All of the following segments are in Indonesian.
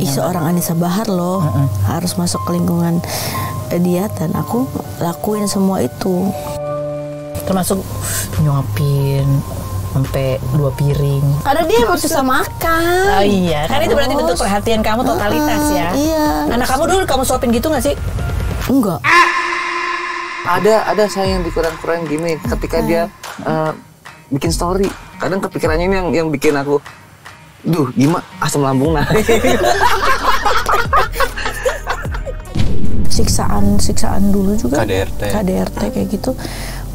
seorang Anissa Bahar loh harus masuk ke lingkungan dia, dan aku lakuin semua itu. Termasuk nyuapin sampai 2 piring. Karena dia harus bisa makan. Oh iya, kan itu berarti bentuk perhatian kamu totalitas ya. Iya. Anak kamu dulu kamu suapin gitu nggak sih? Enggak. Ada saya yang dikurang-kurang gini ketika dia bikin story. Kadang kepikirannya ini yang bikin aku, duh gimana asam lambung naik. Siksaan dulu juga. KDRT kayak gitu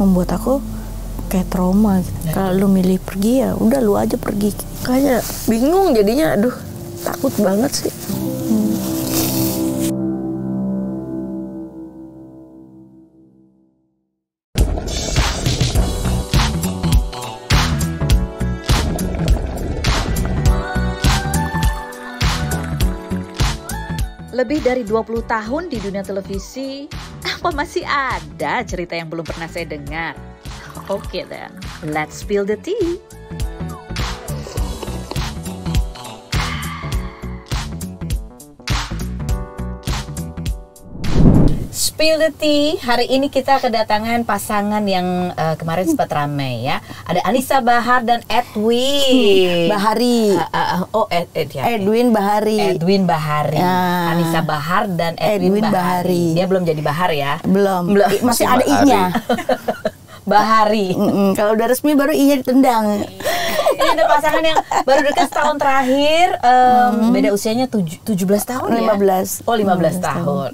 membuat aku kayak trauma gitu. Kalau lu milih pergi ya udah lu aja pergi. Kayak bingung jadinya, aduh takut banget sih. Lebih dari 20 tahun di dunia televisi, apa masih ada cerita yang belum pernah saya dengar? Oke then, let's spill the tea. Spill the tea. Hari ini kita kedatangan pasangan yang kemarin sempat ramai ya. Ada Anissa Bahar dan Edwin Bahari. Edwin Bahari. Edwin Bahari. Anissa Bahar dan Edwin Bahari. Dia belum jadi Bahar ya? Belum. Masih ada I-nya. Bahari. Kalau udah resmi baru I-nya ditendang. Ini ada pasangan yang baru dekat setahun terakhir, beda usianya 17 tahun 15. Ya? Oh 15 tahun.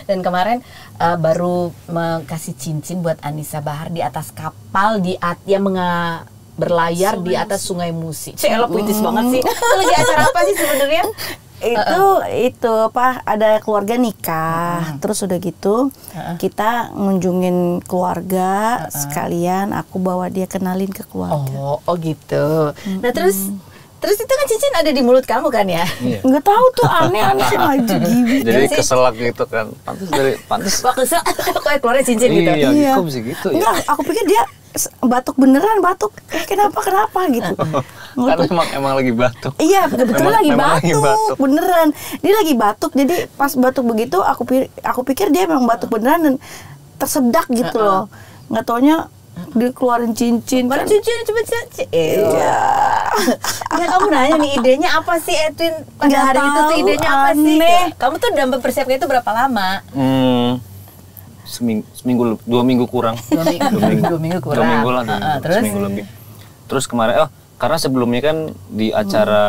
Dan kemarin baru kasih cincin buat Anissa Bahar di atas kapal yang berlayar di atas Sungai Musi. Celo puitis banget sih. Itu lagi acara apa sih sebenarnya? Itu apa, ada keluarga nikah, terus udah gitu kita ngunjungin keluarga sekalian, aku bawa dia kenalin ke keluarga. Oh gitu. Nah terus itu kan cincin ada di mulut kamu kan ya? Iya. Nggak tahu tuh, aneh-aneh aja gitu. Jadi keselak gitu kan. Pantes. Kesel kok keluarnya cincin gitu. Iya, kok bisa gitu ya? Enggak, aku pikir dia batuk beneran, batuk. Kenapa gitu. Karena emang lagi batuk. Iya, kebetulan lagi batuk. Beneran. Dia lagi batuk, jadi pas batuk begitu aku pikir dia memang batuk beneran dan tersedak gitu loh. Nggak taunya dikeluarin cincin. Mana kan. cincin coba cincin. Iya. Ya kamu nanya nih idenya apa sih Edwin pada Nggak hari itu tuh tahu, idenya apa sih? aneh. Kamu tuh udah mempersiapkan itu berapa lama? Seminggu 2 minggu kurang. 2 minggu kurang. 2 minggu lah, Terus? seminggu lebih. Terus kemarin karena sebelumnya kan di acara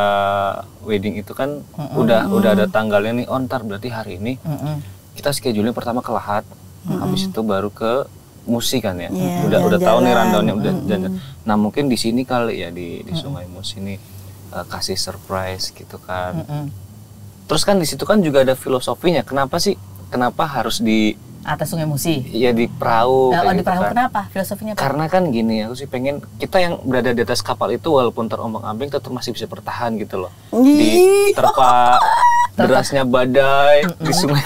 wedding itu kan udah ada tanggalnya nih. Oh ntar berarti hari ini kita schedule-nya pertama ke Lahat, habis itu baru ke Musi kan ya. Udah tahu nih rundown-nya udah jalan. Nah mungkin di sini kali ya di Sungai Musi ini kasih surprise gitu kan. Terus kan di situ kan juga ada filosofinya. Kenapa harus di Atas Sungai Musi? Ya di perahu. Di gitu perahu kan. kenapa? Filosofinya apa? Karena kan gini, aku sih pengen kita yang berada di atas kapal itu walaupun terombang-ambing tetap masih bisa bertahan gitu loh. Diterpa derasnya badai di sungai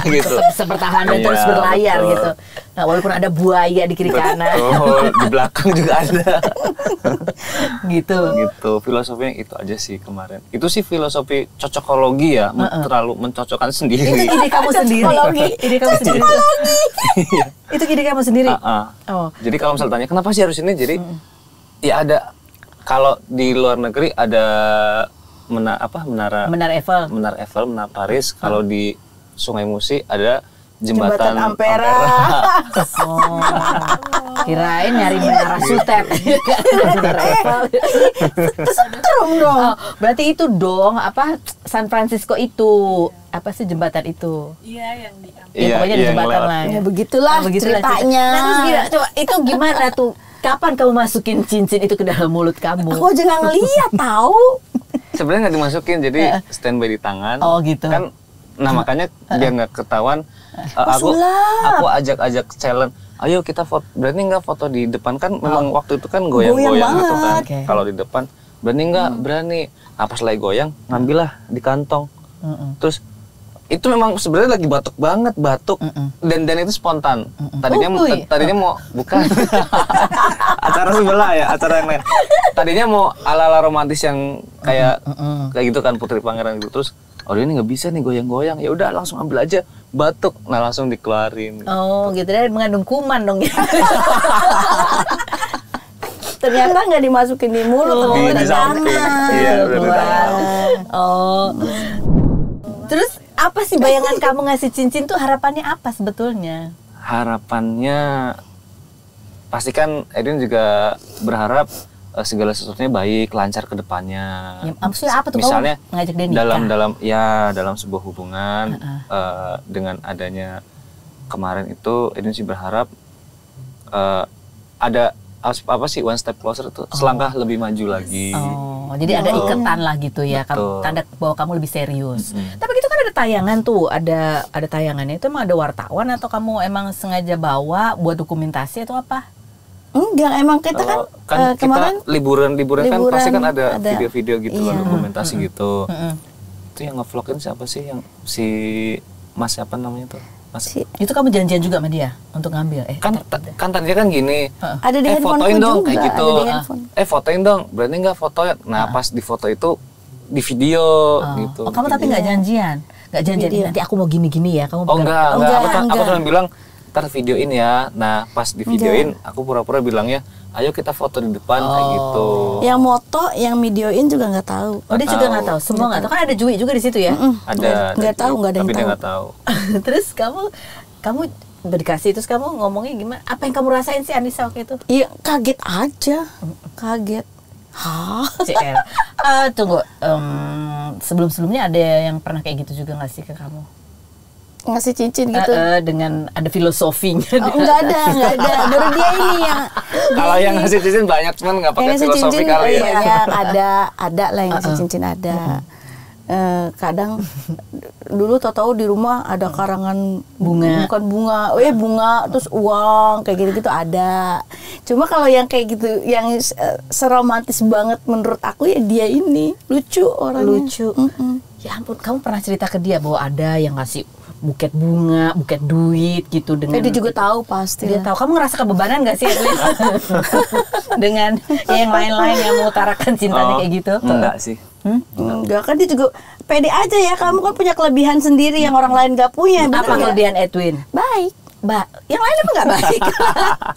gitu. Tetap bisa bertahan dan terus berlayar betul. gitu. Nah, walaupun ada buaya di kiri kanan. Di belakang juga ada. Gitu. Gitu, filosofinya itu aja sih kemarin. Itu sih filosofi cocokologi ya, terlalu mencocokkan sendiri. Itu ide kamu sendiri. Ide kamu sendiri. Itu ide kamu sendiri. Oh. Jadi kalau misalnya tanya kenapa sih harus ini, jadi ya ada, kalau di luar negeri ada menara Eiffel, menara Paris. Kalau di Sungai Musi ada jembatan Ampera. Oh. Kirain nyari menara Sutet. Menara Eiffel. Serem dong. Oh, berarti itu dong San Francisco itu apa sih jembatan itu? Iya, yang di Pokoknya di jembatan lah. Ya begitulah ceritanya. Nah, terus coba itu gimana tuh? Kapan kamu masukin cincin itu ke dalam mulut kamu? Aku aja nggak ngeliat tahu. Sebenarnya nggak dimasukin, jadi standby di tangan. Oh gitu. Kan, nah makanya biar nggak ketahuan, aku ajak challenge. Ayo kita foto. Berani nggak foto di depan, kan? Memang waktu itu kan goyang-goyang gitu kan. Kalau di depan berani nggak? Berani. Nah, pas lagi goyang, ngambillah di kantong. Terus itu memang sebenarnya lagi batuk banget, dan itu spontan. Tadinya mau bukan acara sebelah ya, acara yang lain. Tadinya mau ala-ala romantis yang kayak gitu kan, Putri Pangeran gitu. Terus oh ini nggak bisa nih goyang-goyang, ya udah langsung ambil aja batuk, nah langsung dikeluarin. Oh gitu, dan mengandung kuman dong ya. Ternyata nggak dimasukin di mulut, Di samping. Iya, udah di dalam. Oh. Terus apa sih bayangan kamu ngasih cincin tuh, harapannya apa sebetulnya? Harapannya pasti kan Edwin juga berharap segala sesuatunya baik, lancar ke depannya. Ya, maksudnya apa tuh, misalnya kamu ngajak dia nikah? dalam sebuah hubungan dengan adanya kemarin itu Edwin sih berharap ada apa sih, one step closer tuh, selangkah lebih maju lagi. Oh, jadi ada iketan lah gitu ya, tanda bahwa kamu lebih serius. Tapi gitu kan ada tayangan tuh, ada tayangannya itu, emang ada wartawan atau kamu emang sengaja bawa buat dokumentasi atau apa? Enggak, emang kita kan kemarin kita liburan kan pasti kan ada video-video gitu, iya. dokumentasi gitu. Itu yang ngevlogin siapa sih, yang si Mas siapa namanya tuh? Mas. Itu kamu janjian juga sama dia untuk ngambil? Kan tadinya kan gini, ada di fotoin dong juga, kayak gitu. Fotoin dong, berarti nggak fotoin. Nah pas di foto itu di video gitu. Oh, kamu tapi nggak janjian? Nggak janjian, nanti aku mau gini-gini ya? Kamu enggak. Aku cuma bilang, ntar videoin ya. Nah pas di videoin, aku pura-pura bilangnya, ayo kita foto di depan kayak gitu. Yang moto, yang videoin juga nggak tahu. Oh, dia juga nggak tahu. Semua nggak tahu. Kan ada Jui juga di situ ya? Ada. Nggak tahu, nggak ada yang tahu. Tapi dia tahu. nggak tahu. Terus kamu berdikasih, terus kamu ngomongnya gimana? Apa yang kamu rasain sih Anissa waktu itu? Iya, kaget aja. Kaget. Hah? CL. Tunggu. Sebelum-sebelumnya ada yang pernah kayak gitu juga nggak sih ke kamu? Ngasih cincin gitu. Dengan ada filosofinya. Enggak ada. Baru dia ini yang Kalau yang ngasih cincin banyak, cuman nggak pakai filosofi kali ya. Ada lah yang ngasih cincin ada. Kadang dulu tahu di rumah ada karangan bunga, bukan bunga, bunga terus uang kayak gitu-gitu ada. Cuma kalau yang kayak gitu, yang seromantis banget menurut aku ya dia ini lucu orangnya. Lucu. Ya ampun, kamu pernah cerita ke dia bahwa ada yang ngasih buket bunga, buket duit gitu dengan. Dia juga tahu pasti. Dia tahu. Kamu ngerasa kebebanan nggak sih Edwin? Dengan yang lain-lain yang mengutarakan cintanya kayak gitu? Enggak sih. Enggak, kan dia juga pede aja ya. Kamu kan punya kelebihan sendiri yang orang lain gak punya. Apa kelebihan Edwin? Baik. Yang lain apa nggak baik?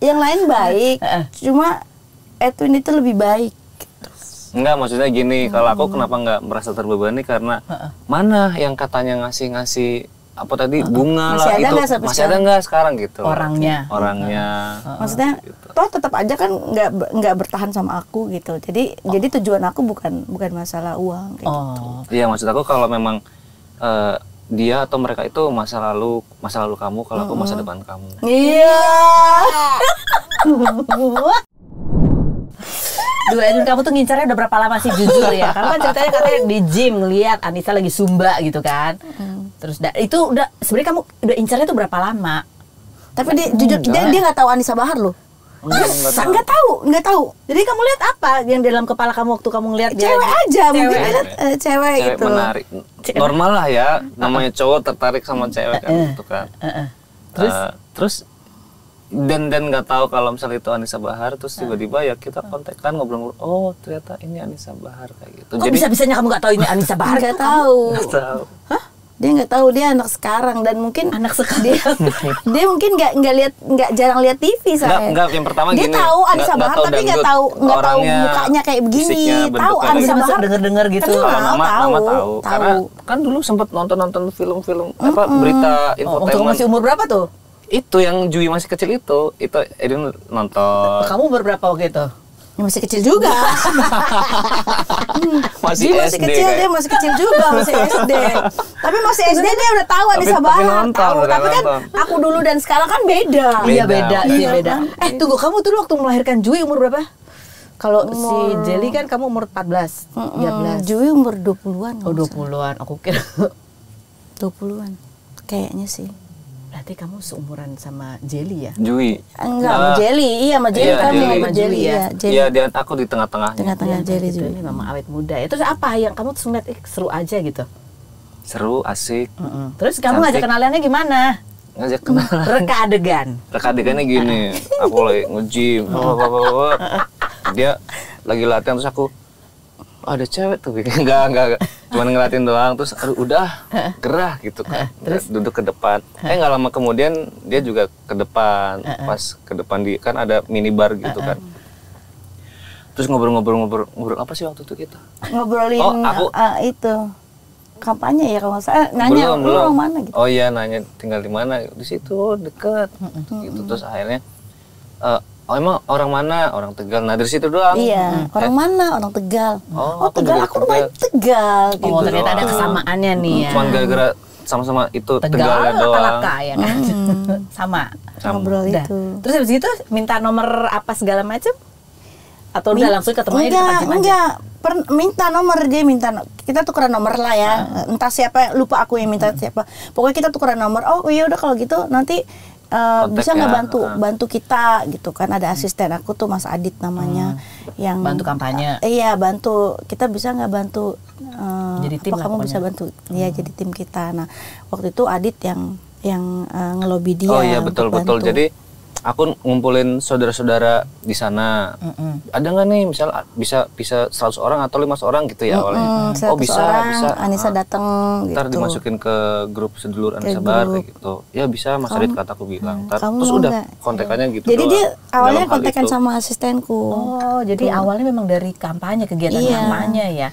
Yang lain baik. Cuma Edwin itu lebih baik. Enggak, maksudnya gini, kalau aku kenapa nggak merasa terbebani karena mana yang katanya ngasih apa tadi bunga masih lah ada itu masih ada nggak sekarang gitu orangnya maksudnya toh tetap aja kan nggak bertahan sama aku gitu, jadi tujuan aku bukan masalah uang kayak gitu. Iya, maksud aku kalau memang dia atau mereka itu masa lalu kamu, kalau aku masa depan kamu. Iya. Duh, Edwin, kamu tuh ngincarnya udah berapa lama sih, jujur ya? Karena kan ceritanya katanya di gym ngeliat Anissa lagi zumba gitu kan. Terus itu udah sebenarnya kamu udah incarnya tuh berapa lama? Tapi dia jujur dia nggak tahu Anissa Bahar loh. Nggak tahu. Jadi kamu lihat apa yang dalam kepala kamu waktu kamu ngeliat dia? Cewek aja, mungkin cewek gitu. Menarik. Normal lah ya, namanya cowok tertarik sama cewek kan gitu kan. Terus dan nggak tahu kalau misalnya itu Anissa Bahar, terus tiba-tiba ya kita kontak kan, ngobrol, oh ternyata ini Anissa Bahar kayak gitu. Kok bisa-bisanya kamu nggak tahu ini Anissa Bahar? Nggak tahu. Hah? Dia nggak tahu, dia anak sekarang dan mungkin anak sekarang dia mungkin nggak jarang lihat TV saya. Nggak, yang pertama dia gini. Dia tahu Anissa Bahar tapi nggak tahu mukanya kayak begini. Tahu Anissa Bahar, dengar gitu. Nama tahu. Karena kan dulu sempat nonton film-film apa berita infotainment. Waktu masih umur berapa tuh? Itu yang Jui masih kecil itu Edwin nonton. Kamu umur berapa waktu itu? Ya, masih kecil juga. Masih dia masih kecil, dia masih kecil juga, masih SD. Tapi masih SD dia udah tahu Anissa Bahar. Tapi kan aku dulu dan sekarang kan beda. Iya beda. Tunggu, kamu tuh waktu melahirkan Jui umur berapa? Kalau si Jelly kan kamu umur 14, 13. Jui umur 20-an. Oh 20-an, aku kira 20-an. Kayaknya sih. Berarti kamu seumuran sama Jelly ya? Jui. Enggak, sama Jelly. Iya, sama Jelly kan sama Jelly ya. Iya, dia aku di tengah-tengahnya. Tengah-tengah Jelly juga. Ini memang awet muda ya. Terus apa yang kamu tuh ngeliat seru aja gitu? Seru, asik. Terus kamu ngajak kenalannya gimana? Ngajak kenalan. Reka adegan. Reka adegannya gini. Aku lagi nge-gym. Dia lagi latihan terus aku kok ada cewek tuh? Enggak. Cuman ngeliatin doang, terus aduh udah gerah gitu kan. Terus duduk ke depan. Nggak lama kemudian dia juga ke depan. Pas ke depan kan ada minibar gitu kan. Terus ngobrol apa sih waktu itu kita? Ngobrolin itu kampanye ya kalau nggak salah. Nanya lu orang mana gitu. Oh iya, nanya tinggal di mana? Di situ dekat. Gitu. Terus akhirnya emang orang mana? Orang Tegal. Nah dari situ doang. Iya. Orang mana? Orang Tegal. Oh Tegal. Aku rumah Tegal. Oh gitu. Ternyata ada kesamaannya nih ya. Cuman gara-gara sama-sama itu Tegal doang. Laka ya kan. Sama. Ngobrol itu. Terus habis itu minta nomor apa segala macam? Atau udah langsung ketemunya di tempat gym aja? Minta nomor, dia minta, kita tukeran nomor lah ya. Entah siapa, lupa aku yang minta siapa. Pokoknya kita tukeran nomor. Oh iya udah kalau gitu nanti bisa nggak bantu kita gitu kan. Ada asisten aku tuh Mas Adit namanya yang bantu kampanye. Iya bantu, kita bisa nggak bantu jadi tim apa kamu pokoknya. bisa bantu ya jadi tim kita. Nah waktu itu Adit yang ngelobi dia. Oh iya betul. Jadi aku ngumpulin saudara-saudara di sana. Ada nggak nih misal bisa 100 orang atau 500 orang gitu ya awalnya. Oh bisa. Anissa datang ntar gitu. dimasukin ke grup sedulur Anissa Bahar kayak gitu. Ya bisa Mas Adit kataku bilang. Terus udah kontekannya gitu. Jadi doang. dia awalnya Dalam hal kontekan itu. sama asistenku. Oh jadi awalnya memang dari kampanye, kegiatan kampanye ya.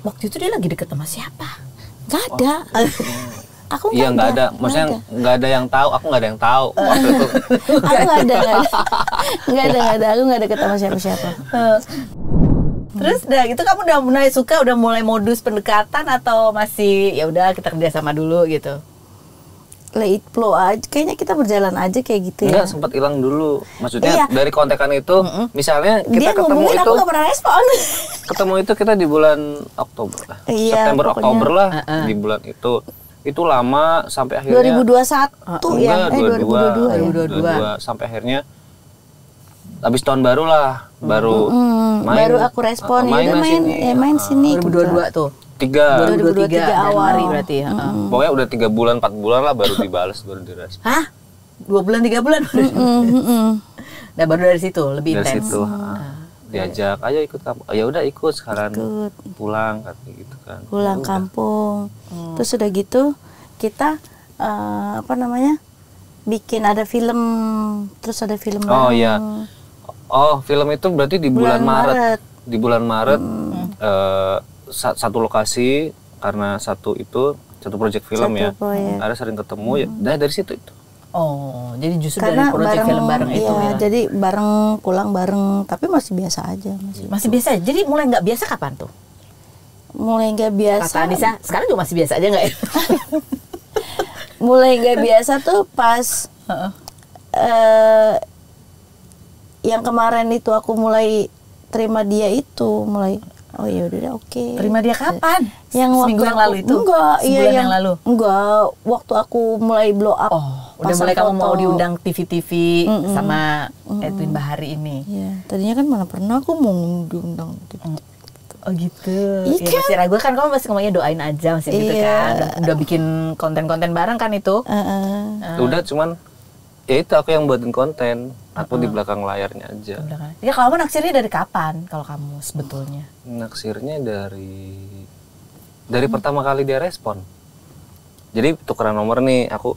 Waktu itu dia lagi deket sama siapa? Gak ada. Aku Iya nggak ada, maksudnya nggak ada yang tahu, aku nggak ada yang tahu. Waktu itu. Aku nggak ada, aku nggak deket sama siapa-siapa. Terus udah gitu kamu udah mulai suka, udah mulai modus pendekatan atau masih ya udah kita kerja sama dulu gitu? Let it flow aja, kayaknya kita berjalan aja kayak gitu ya. Enggak, sempat hilang dulu. Maksudnya dari kontekan itu, misalnya kita dia ketemu ngomongin, itu, aku nggak pernah respon. ketemu itu kita di bulan Oktober, Iya, September pokoknya. Oktober lah di bulan itu lama sampai akhirnya 2021 ya, 2022 sampai akhirnya habis tahun baru lah baru baru aku respon ya udah main sini 2022 tuh. 2023 awal. Januari berarti ya. Pokoknya udah 3 bulan 4 bulan lah baru dibales baru direspon. Hah? 2 bulan 3 bulan? Nah baru dari situ lebih Dari intens. situ diajak ayo ikut kamu. Ya udah ikut sekarang pulang katanya gitu kan. Pulang kampung. Terus udah gitu kita bikin ada film, terus ada film Oh iya. Oh, film itu berarti di bulan Maret. Di bulan Maret satu lokasi karena satu proyek film ya. Ada sering ketemu ya. Dari situ itu. Oh, jadi justru karena dari proyek film bareng itu ya. Jadi bareng, pulang bareng, tapi masih biasa aja Masih biasa. Jadi mulai nggak biasa kapan tuh? Mulai nggak biasa. Kata Anissa, sekarang juga masih biasa aja nggak ya? Mulai nggak biasa tuh pas yang kemarin itu aku mulai terima dia itu oh ya udah deh oke. Terima dia kapan? Yang seminggu yang lalu itu? Enggak, sebulan yang lalu. Enggak, waktu aku mulai blow up. Oh, udah mulai kamu mau diundang TV sama Edwin Bahari ini. Iya, tadinya kan mana pernah aku mau diundang TV. Oh gitu. Iya Ya, masih ragu kan kamu masih ngomongnya doain aja masih gitu kan. Udah bikin konten-konten bareng kan itu. Udah cuman ya itu aku yang buatin konten. Aku di belakang layarnya aja. Ya kalau kamu naksirnya dari kapan kalau kamu sebetulnya? Naksirnya dari pertama kali dia respon. Jadi tukeran nomor nih, aku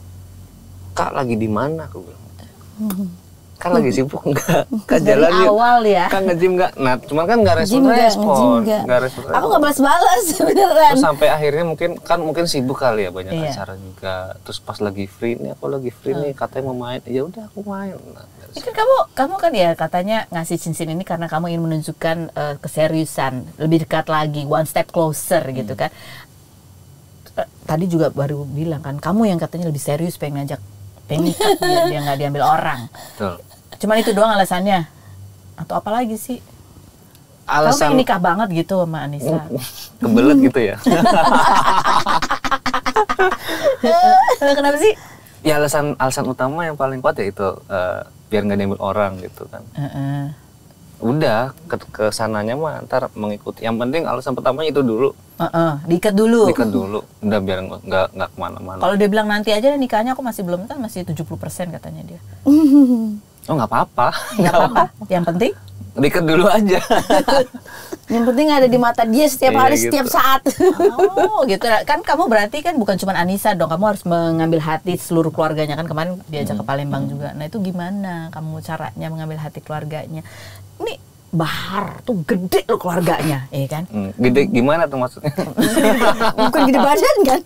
Kak lagi di mana aku bilang. Kan lagi sibuk enggak? Kan jalan yuk. Awal ya. Kan nge-gym enggak? Nah, cuman kan enggak respon. Enggak respon. Aku enggak balas-balas beneran. Terus sampai akhirnya mungkin sibuk kali ya, banyak acara juga. Terus pas lagi free nih, aku lagi free nih, katanya mau main. Ya udah aku main. Nah, kan kamu kan ya katanya ngasih cincin ini karena kamu ingin menunjukkan keseriusan, lebih dekat lagi, one step closer gitu kan. Tadi juga baru bilang kan, kamu yang katanya lebih serius pengen ngajak nikah dia nggak diambil orang. Betul. Cuman itu doang alasannya? Atau apa lagi sih? Kamu pengen nikah banget gitu sama Anissa? Kebelet gitu ya? Kenapa sih? Ya alasan utama yang paling kuat ya itu biar nggak diambil orang gitu kan. Udah ke sananya mah ntar mengikuti. Yang penting alasan pertamanya itu dulu. Diikat dulu. Udah biar nggak kemana-mana. Kalau dia bilang nanti aja nikahnya aku masih belum, kan masih 70% katanya dia. Oh nggak apa-apa. Nggak apa-apa. Yang penting Deket dulu aja. Yang penting ada di mata dia setiap Iya, hari, gitu. setiap saat. Oh gitu. Kan kamu berarti kan bukan cuma Anissa dong, kamu harus mengambil hati seluruh keluarganya kan, kemarin diajak ke Palembang juga. Nah itu gimana kamu caranya mengambil hati keluarganya? Ini Bahar tuh gede loh keluarganya, ya kan? Gede gimana tuh maksudnya? Bukan gede badan kan?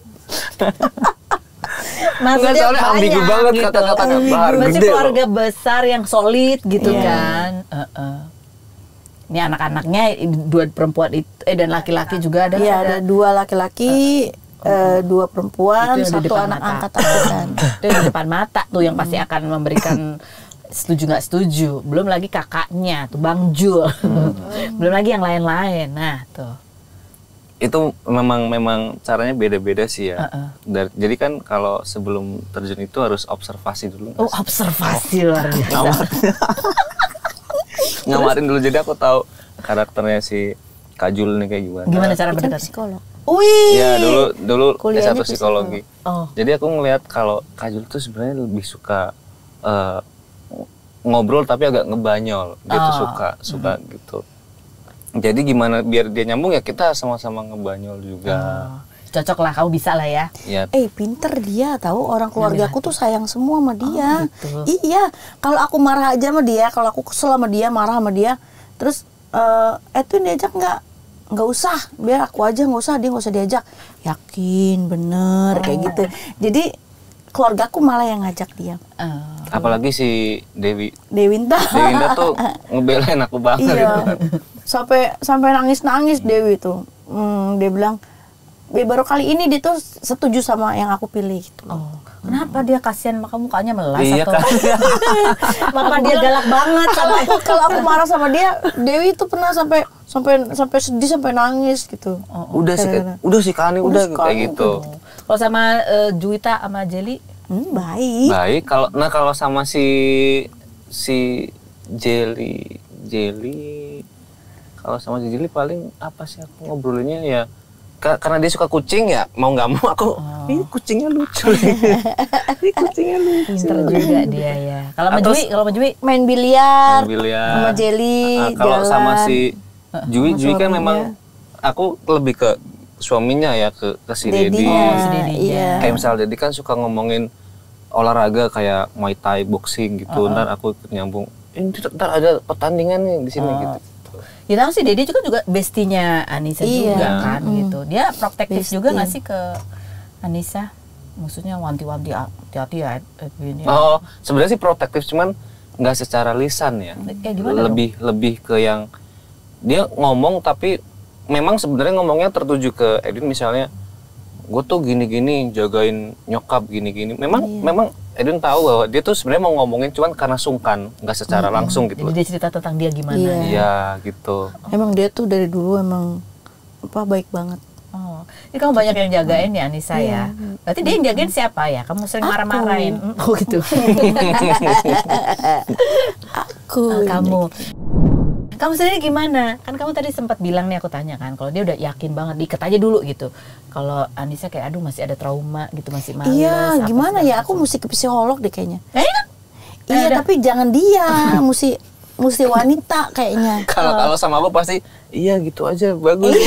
Enggak, soalnya ambigu banget kata-katanya. Bahar Maksudnya gede keluarga loh. besar yang solid gitu Iya. kan. Ini anak-anaknya dua perempuan itu dan laki-laki juga ada. Iya, ada 2 laki-laki, 2 perempuan, Itu yang di 1 depan anak mata. angkat aku kan. Itu yang di depan mata tuh yang pasti akan memberikan setuju nggak setuju. Belum lagi kakaknya tuh Bang Jul. Belum lagi yang lain-lain. Nah tuh. Itu memang caranya beda-beda sih ya. Jadi kan kalau sebelum terjun itu harus observasi dulu. Oh observasi luar biasa. Ngamarin dulu, jadi aku tahu karakternya si Kajul nih kayak gimana. Gimana cara Kan mendekat? psikolog. Wih. Ya dulu Kuliahnya S1 psikologi. Oh. Jadi aku ngelihat kalau Kajul tuh sebenarnya lebih suka ngobrol tapi agak ngebanyol. Dia tuh suka gitu. Jadi gimana biar dia nyambung ya kita sama-sama ngebanyol juga. Cocok lah, kamu bisa lah ya. Ya, Pinter dia, tahu orang keluargaku tuh sayang semua sama dia. gitu. Iya, kalau aku marah aja sama dia, kalau aku kesel sama dia, marah sama dia, terus Edwin diajak nggak usah, biar aku aja, nggak usah, dia nggak usah diajak. Yakin, bener kayak gitu. Jadi keluargaku malah yang ngajak dia. apalagi si Dewinta. Dewinta tuh ngebelain aku banget gitu kan. Sampai nangis Dewi tuh. Dia bilang, baru kali ini dia tuh setuju sama yang aku pilih gitu. Oh, kenapa dia kasihan maka mukanya melas Iya atau kan. apa dia galak banget sama Kalau aku marah sama dia, Dewi tuh pernah sampai sedih, sampai nangis gitu. Udah sih Kani udah kayak gitu. Kalau sama Juwita sama Jelly Baik. Baik, kalau sama si Jelly kalau sama si Jelly paling apa sih aku ngobrolinnya ya karena dia suka kucing ya mau nggak mau aku ini kucingnya lucu. Ini kucingnya lucu. pinter juga dia ya. Kalau sama Jui Main biliar, Biliar. sama Jelly, kalau jalan. sama si Jui kan suaminya. memang aku lebih ke suaminya ya ke si Dedi. si Dedi. Iya. Kayak misal Dedi kan suka ngomongin olahraga kayak Muay Thai, boxing gitu. Ntar aku ikut nyambung. Ntar ada pertandingan nih di sini gitu. Ya tahu sih Dedi juga bestinya Anissa Iya. juga kan gitu. Dia protektif Bestie. juga nggak sih ke Anissa? Maksudnya wanti-wanti hati-hati ya Edwin ya. Oh, sebenarnya sih protektif cuman nggak secara lisan ya. Gimana dong? Lebih ke yang dia ngomong tapi memang sebenarnya ngomongnya tertuju ke Edwin misalnya gue tuh gini-gini jagain nyokap gini-gini. Memang Edwin tahu bahwa dia tuh sebenarnya mau ngomongin cuman karena sungkan, nggak secara langsung gitu. Jadi dia cerita tentang dia gimana. Iya. Iya gitu. Emang dia tuh dari dulu emang baik banget. Oh, ini kamu banyak yang jagain ya Anissa ya. Berarti dia yang jagain siapa ya? Kamu sering marah-marahin. Oh gitu. Aku. Kamu. Kamu sendiri gimana? Kan kamu tadi sempat bilang nih aku tanya kan, kalau dia udah yakin banget diikat aja dulu gitu. Kalau Anissa kayak aduh masih ada trauma gitu, masih males. Iya, apa gimana segala ya? Aku macam. mesti ke psikolog deh kayaknya. Ada. Iya, tapi jangan dia, mesti wanita kayaknya. Kalau sama aku pasti iya gitu aja bagus.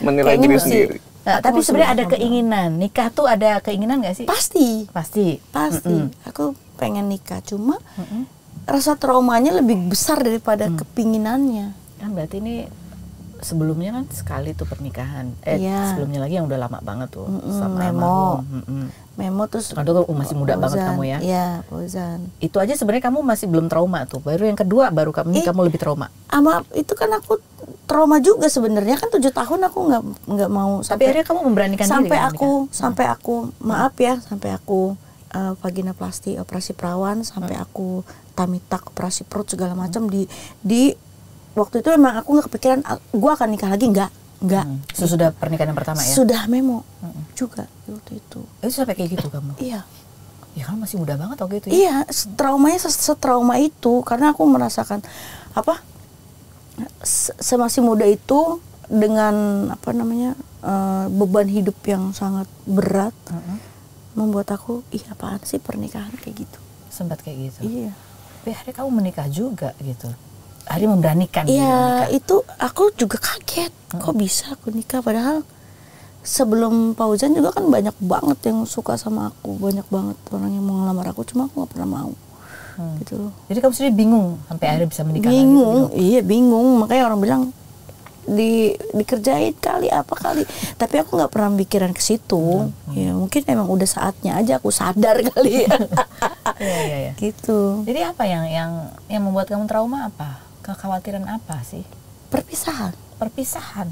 Menilai Kayaknya diri mesti- sendiri. Nah, tapi sebenarnya ada keinginan. Nikah tuh ada keinginan nggak sih? Pasti. Pasti. Aku pengen nikah, cuma rasa traumanya lebih besar daripada kepinginannya. Kan berarti ini sebelumnya kan sekali tuh pernikahan. Iya. Sebelumnya lagi yang udah lama banget tuh sama Memo. almarhum. Memo terus. Aduh, masih muda banget Fauzan. kamu ya. Iya, Fauzan. Itu aja sebenarnya kamu masih belum trauma tuh. Baru yang kedua baru kamu lebih trauma. Ama itu kan aku trauma juga sebenarnya, kan 7 tahun aku nggak mau Tapi akhirnya kamu memberanikan diri kan sampai aku maaf ya, sampai aku vaginoplasti, operasi perawan, sampai aku tamitak, operasi perut segala macam di waktu itu memang aku nggak kepikiran gue akan nikah lagi, nggak. Sesudah pernikahan yang pertama ya? Sudah Memo juga waktu itu. Itu sampai kayak gitu kamu? Iya. Ya kan masih muda banget waktu itu ya? Iya, traumanya setrauma itu karena aku merasakan semasih muda itu dengan beban hidup yang sangat berat membuat aku apaan sih pernikahan kayak gitu. Sempat kayak gitu? Iya. Tapi akhirnya kamu menikah juga gitu. Akhirnya memberanikan. Iya, itu aku juga kaget. Kok bisa aku nikah, padahal sebelum Fauzan juga kan banyak banget yang suka sama aku, banyak banget orang yang mau ngelamar aku, cuma aku nggak pernah mau. Gitu loh. Jadi kamu sendiri bingung sampai akhirnya bisa menikah bingung, lagi? Iya bingung. Makanya orang bilang dikerjain kali apa kali. Tapi aku nggak pernah pikiran ke situ. Ya mungkin emang udah saatnya aja aku sadar kali ya. Iya. Gitu. Jadi apa yang membuat kamu trauma apa? Kekhawatiran apa sih? Perpisahan.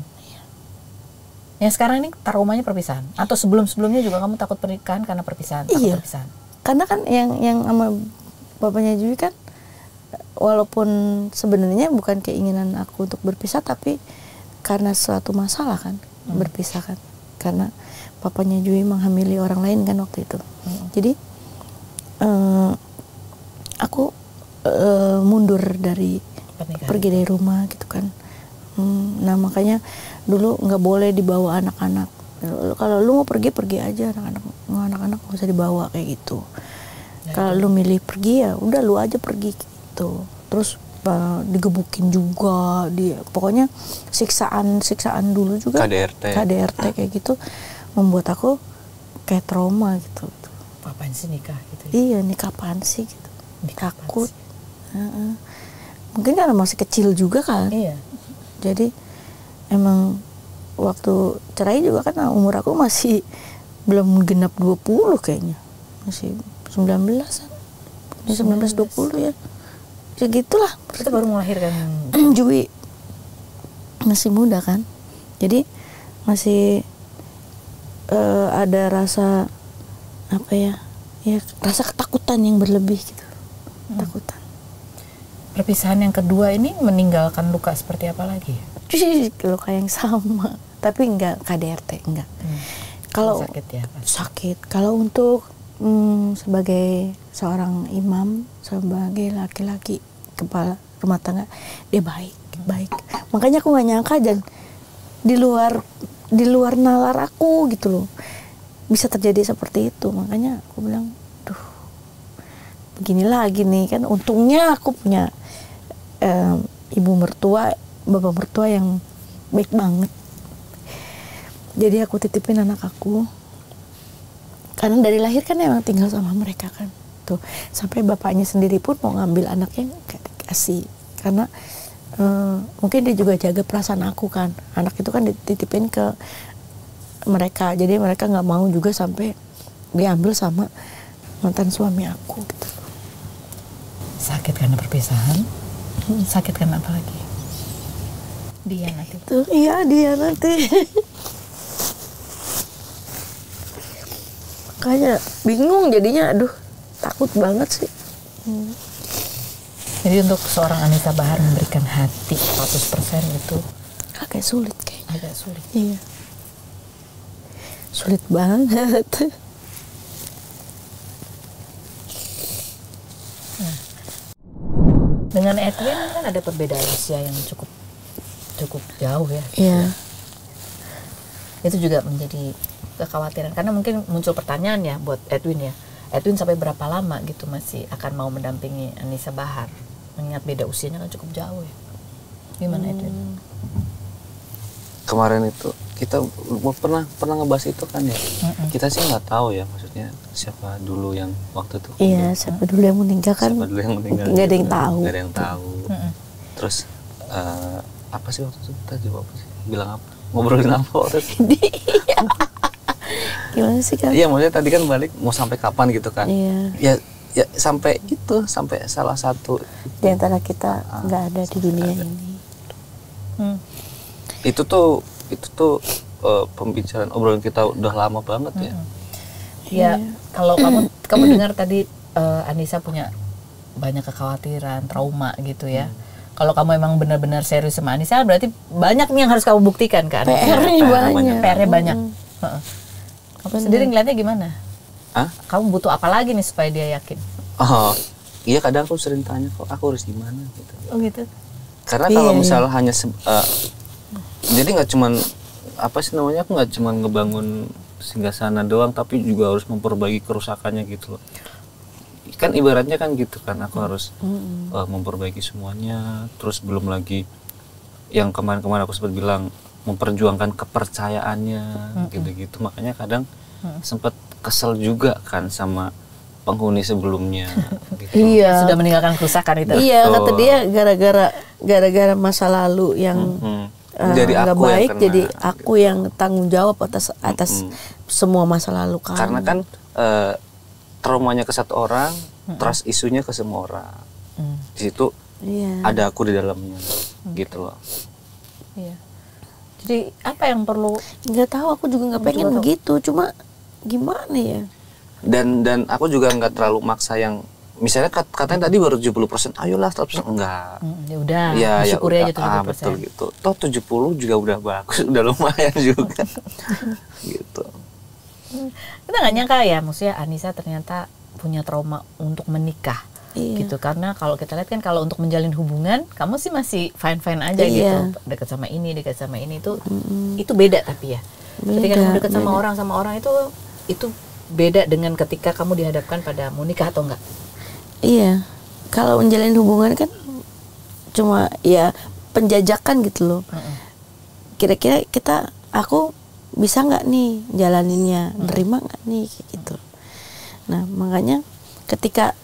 Yang sekarang ini traumanya perpisahan atau sebelumnya juga kamu takut pernikahan karena perpisahan? Iya. Perpisahan. Karena kan yang sama bapaknya Jui kan, walaupun sebenarnya bukan keinginan aku untuk berpisah, tapi karena suatu masalah kan berpisah kan, karena papanya Jui menghamili orang lain kan waktu itu. Jadi aku mundur dari Pernikahan. pergi dari rumah gitu kan. Nah makanya dulu nggak boleh dibawa anak-anak. Kalau lu mau pergi aja, anak-anak nggak usah dibawa kayak gitu. Kalau lu milih pergi ya udah lu aja pergi gitu. Terus digebukin juga, pokoknya siksaan dulu juga. KDRT kayak gitu membuat aku kayak trauma gitu. Apaan sih nikah gitu? Iya, nikah apaan sih gitu. Takut. Mungkin karena masih kecil juga kan. Iya. Jadi emang waktu cerai juga kan umur aku masih belum genap 20 kayaknya. Masih 19-an. 19-20 ya. Segitulah. Kita baru melahirkan Jui. Masih muda kan. Jadi masih ada rasa apa ya? Ya rasa ketakutan yang berlebih gitu. Ketakutan. Perpisahan yang kedua ini meninggalkan luka seperti apa lagi? Luka yang sama, tapi enggak KDRT, enggak. Kalau sakit ya? Sakit. Kalau untuk sebagai seorang imam, sebagai laki-laki kepala rumah tangga, dia baik. Makanya aku nggak nyangka dan di luar nalar aku gitu loh bisa terjadi seperti itu. Makanya aku bilang, duh, begini lagi nih kan. Untungnya aku punya bapak mertua yang baik banget. Jadi aku titipin anak aku. Karena dari lahir kan emang tinggal sama mereka kan. Tuh, sampai bapaknya sendiri pun mau ngambil anaknya gak dikasih. Karena mungkin dia juga jaga perasaan aku kan. Anak itu kan dititipin ke mereka. Jadi mereka gak mau juga sampai diambil sama mantan suami aku gitu. Sakit karena perpisahan? Sakit karena apa lagi? Dia nanti. Tuh, iya dia nanti. Makanya bingung jadinya, aduh takut banget sih. Jadi untuk seorang Anissa Bahar memberikan hati 100% itu agak sulit kayaknya. Agak sulit. Iya. Sulit banget. Dengan Edwin kan ada perbedaan usia yang cukup jauh ya. Iya. Itu juga menjadi kekhawatiran karena mungkin muncul pertanyaan ya buat Edwin ya. Edwin sampai berapa lama gitu masih akan mau mendampingi Anissa Bahar? Mengingat beda usianya kan cukup jauh ya. Gimana Edwin? Kemarin itu kita pernah ngebahas itu kan ya. Kita sih nggak tahu ya, maksudnya siapa dulu yang waktu itu. Iya, siapa dulu yang meninggal kan. Siapa dulu yang meninggal. Nggak ada yang tahu. Nggak ada yang tahu. Terus apa sih waktu itu kita jawab apa sih? Bilang apa? Ngobrolin apa waktu itu? Gimana sih kan? Iya, maksudnya tadi kan balik mau sampai kapan gitu kan? Iya. Ya sampai salah satu di antara kita nggak ada di dunia ini. Itu tuh pembicaraan obrolan kita udah lama banget ya. Ya, kalau kamu dengar tadi Anissa punya banyak kekhawatiran, trauma gitu ya. Kalau kamu emang benar-benar serius sama Anissa, berarti banyak nih yang harus kamu buktikan kan? PR-nya banyak. Kamu sendiri ngeliatnya gimana? Kamu butuh apa lagi nih supaya dia yakin? Oh, iya kadang aku sering tanya kok aku harus gimana gitu. Oh gitu. Karena kalau misalnya hanya jadi nggak cuman apa sih namanya, aku nggak cuman ngebangun singgasana doang, tapi juga harus memperbaiki kerusakannya gitu loh. kan ibaratnya kan gitu kan, aku harus memperbaiki semuanya, terus belum lagi yang kemarin-kemarin aku sempat bilang memperjuangkan kepercayaannya gitu-gitu, makanya kadang sempat kesel juga kan sama penghuni sebelumnya gitu. Iya. Sudah meninggalkan kerusakan itu. Iya, kata dia gara-gara masa lalu yang Jadi nggak aku yang baik, kena, jadi aku yang tanggung jawab atas semua masa lalu kamu. Karena kan traumanya ke satu orang, trust isunya ke semua orang. Di situ ada aku di dalamnya, gitu loh. Iya. Jadi apa yang perlu? Nggak tahu, aku juga nggak pengen begitu, cuma gimana ya? Dan aku juga nggak terlalu maksa yang misalnya katanya tadi baru 70%, ayolah 100%, enggak. Ya udah, Ya syukuri aja 70%. betul gitu. Toh 70 juga udah bagus, udah lumayan juga. Gitu. Kita nggak nyangka ya, maksudnya Anissa ternyata punya trauma untuk menikah. Gitu, karena kalau kita lihat kan kalau untuk menjalin hubungan kamu sih masih fine aja gitu, dekat sama ini itu beda, tapi ya ketika kamu dekat sama orang itu beda dengan ketika kamu dihadapkan pada mau nikah atau enggak. Iya, kalau menjalin hubungan kan cuma ya penjajakan gitu loh. Kira-kira aku bisa nggak nih jalaninnya, nerima nggak nih kayak gitu. Nah makanya ketika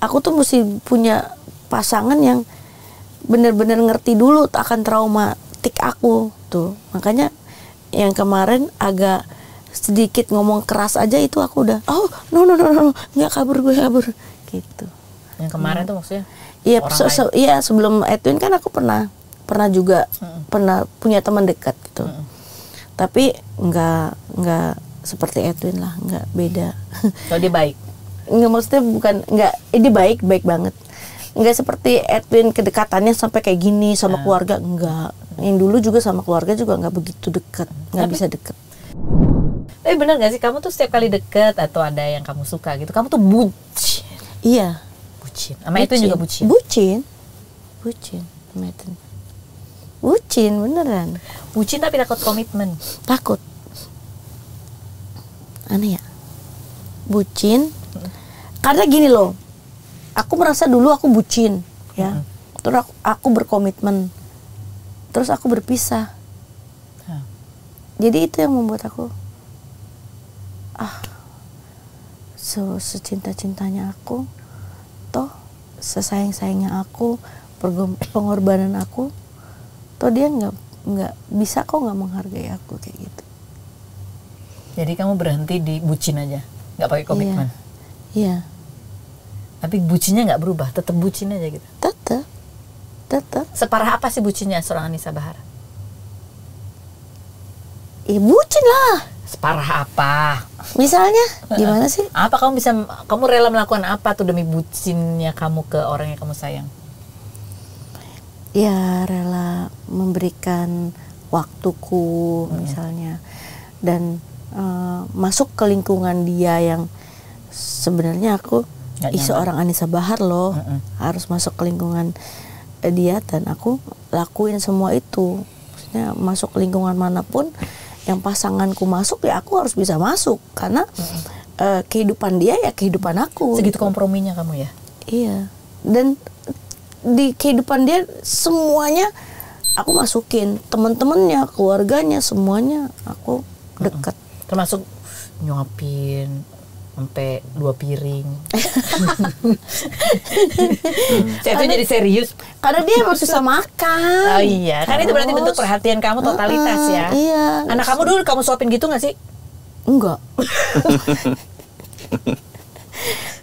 aku tuh mesti punya pasangan yang benar-benar ngerti dulu akan traumatik aku tuh. Makanya yang kemarin agak sedikit ngomong keras aja itu aku udah no nggak kabur gitu. Yang kemarin tuh maksudnya? Iya iya, sebelum Edwin kan aku pernah juga pernah punya teman dekat gitu. Tapi nggak seperti Edwin lah, nggak, beda. Kalau dia baik? Nggak, maksudnya bukan nggak, dia baik banget. Nggak seperti Edwin kedekatannya sampai kayak gini sama keluarga, enggak. Yang dulu juga sama keluarga juga nggak begitu dekat, nggak bisa deket. Tapi benar gak sih kamu tuh setiap kali deket atau ada yang kamu suka gitu, kamu tuh bucin? Iya. Bucin. Sama itu juga bucin? Bucin. Bucin beneran. Bucin tapi takut komitmen. Takut. Aneh ya. Bucin. Karena gini loh. Aku merasa dulu aku bucin, ya. Terus aku berkomitmen. Terus aku berpisah. Jadi itu yang membuat aku secinta-cintanya aku, toh sesayang-sayangnya aku, pengorbanan aku, toh dia nggak bisa kok nggak menghargai aku kayak gitu. Jadi kamu berhenti di bucin aja, nggak pakai komitmen? Iya. Tapi bucinnya nggak berubah, tetap bucin aja gitu? Tetap. Separah apa sih bucinnya seorang Anissa Bahar? Bucin lah. Separah apa? Misalnya gimana sih? Apa kamu rela melakukan apa tuh demi bucinnya kamu ke orang yang kamu sayang? Ya rela memberikan waktuku misalnya, dan masuk ke lingkungan dia yang sebenarnya aku seorang Anissa Bahar loh, harus masuk ke lingkungan dia, dan aku lakuin semua itu. Maksudnya masuk ke lingkungan manapun yang pasanganku masuk, ya aku harus bisa masuk karena kehidupan dia ya kehidupan aku. Segitu komprominya kamu ya? Iya. Dan di kehidupan dia semuanya aku masukin, teman-temannya, keluarganya, semuanya aku dekat. Termasuk nyuapin sampai 2 piring. Saya tuh jadi serius. Karena dia harus bisa makan. Oh iya, kan itu berarti bentuk perhatian kamu totalitas ya. Iya. Anak kamu dulu kamu suapin gitu nggak sih? Enggak.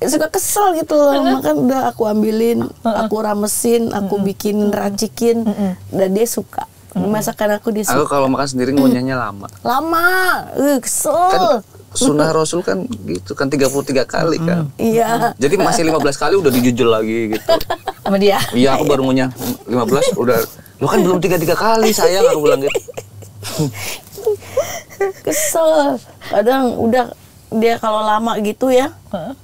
Suka kesel gitu loh, makan udah aku ambilin, aku ramesin, aku bikin racikin, dan dia suka. Masakan aku dia suka. Aku kalau makan sendiri ngunyahnya lama. Kesel. Kan sunnah Rasul kan gitu kan 33 kali kan. Iya. Jadi masih 15 kali udah dijujul lagi gitu. Sama dia? Iya, aku baru ngunyah 15 udah. Lo kan belum 3 kali sayang, aku bilang gitu. Kesel. Kadang udah dia kalau lama gitu ya.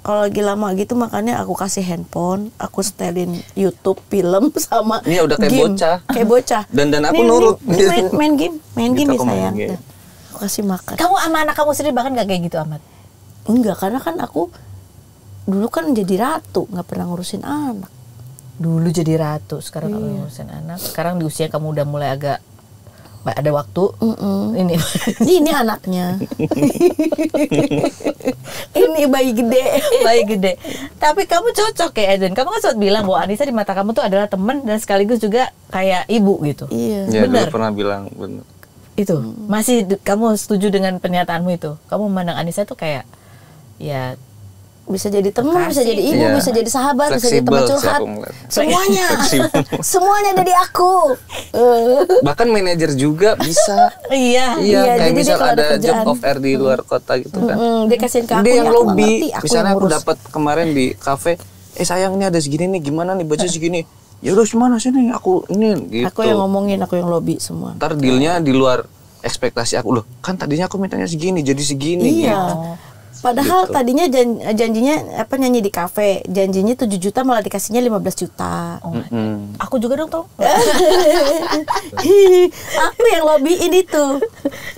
Kalau lagi lama gitu makanya aku kasih handphone, aku setelin YouTube, film sama Iya udah kayak game. bocah. Kayak bocah. Dan aku nurut. Main game Gitu, ya aku main sayang. game. Aku kasih makan. Kamu sama anak kamu sendiri bahkan nggak kayak gitu, Ahmad? Enggak, karena kan aku dulu kan jadi ratu, nggak pernah ngurusin anak. Dulu jadi ratu, sekarang kamu ngurusin anak. Sekarang di usia kamu udah mulai agak ada waktu. Ini anaknya. Ini bayi gede. Bayi gede. Tapi kamu cocok ya Edwin. Kamu kan sempat bilang bahwa Anissa di mata kamu tuh adalah teman dan sekaligus juga kayak ibu gitu. Iya. Ya, Benar. dulu pernah bilang bener. Itu masih kamu setuju dengan pernyataanmu itu? Kamu memandang Anissa tuh kayak ya Bisa jadi teman, bisa jadi ibu, Iya. bisa jadi sahabat, bisa jadi teman Fleksibel sih curhat. aku ngeliat. Semuanya. Fleksibel. Semuanya dari aku. Bahkan manajer juga bisa. iya. Iya, Iya, kayak jadi dia misal kalau ada ada job kerjaan. of air di luar kota gitu kan. Dia kasihin ke aku, Dia yang ya aku nggak lobby. ngerti, aku Misalnya yang aku ngurus. dapat kemarin di kafe, sayang ini ada segini nih, gimana nih baca segini. Ya udah gimana sini aku ini gitu. Aku yang ngomongin, aku yang lobby semua. Ntar dealnya di luar ekspektasi aku loh. Kan tadinya aku mintanya segini, jadi segini. Iya. Gitu. Padahal Gitu. tadinya janjinya nyanyi di kafe, janjinya 7 juta malah dikasihnya 15 juta. Aku juga dong tau. Aku yang lobbyin itu.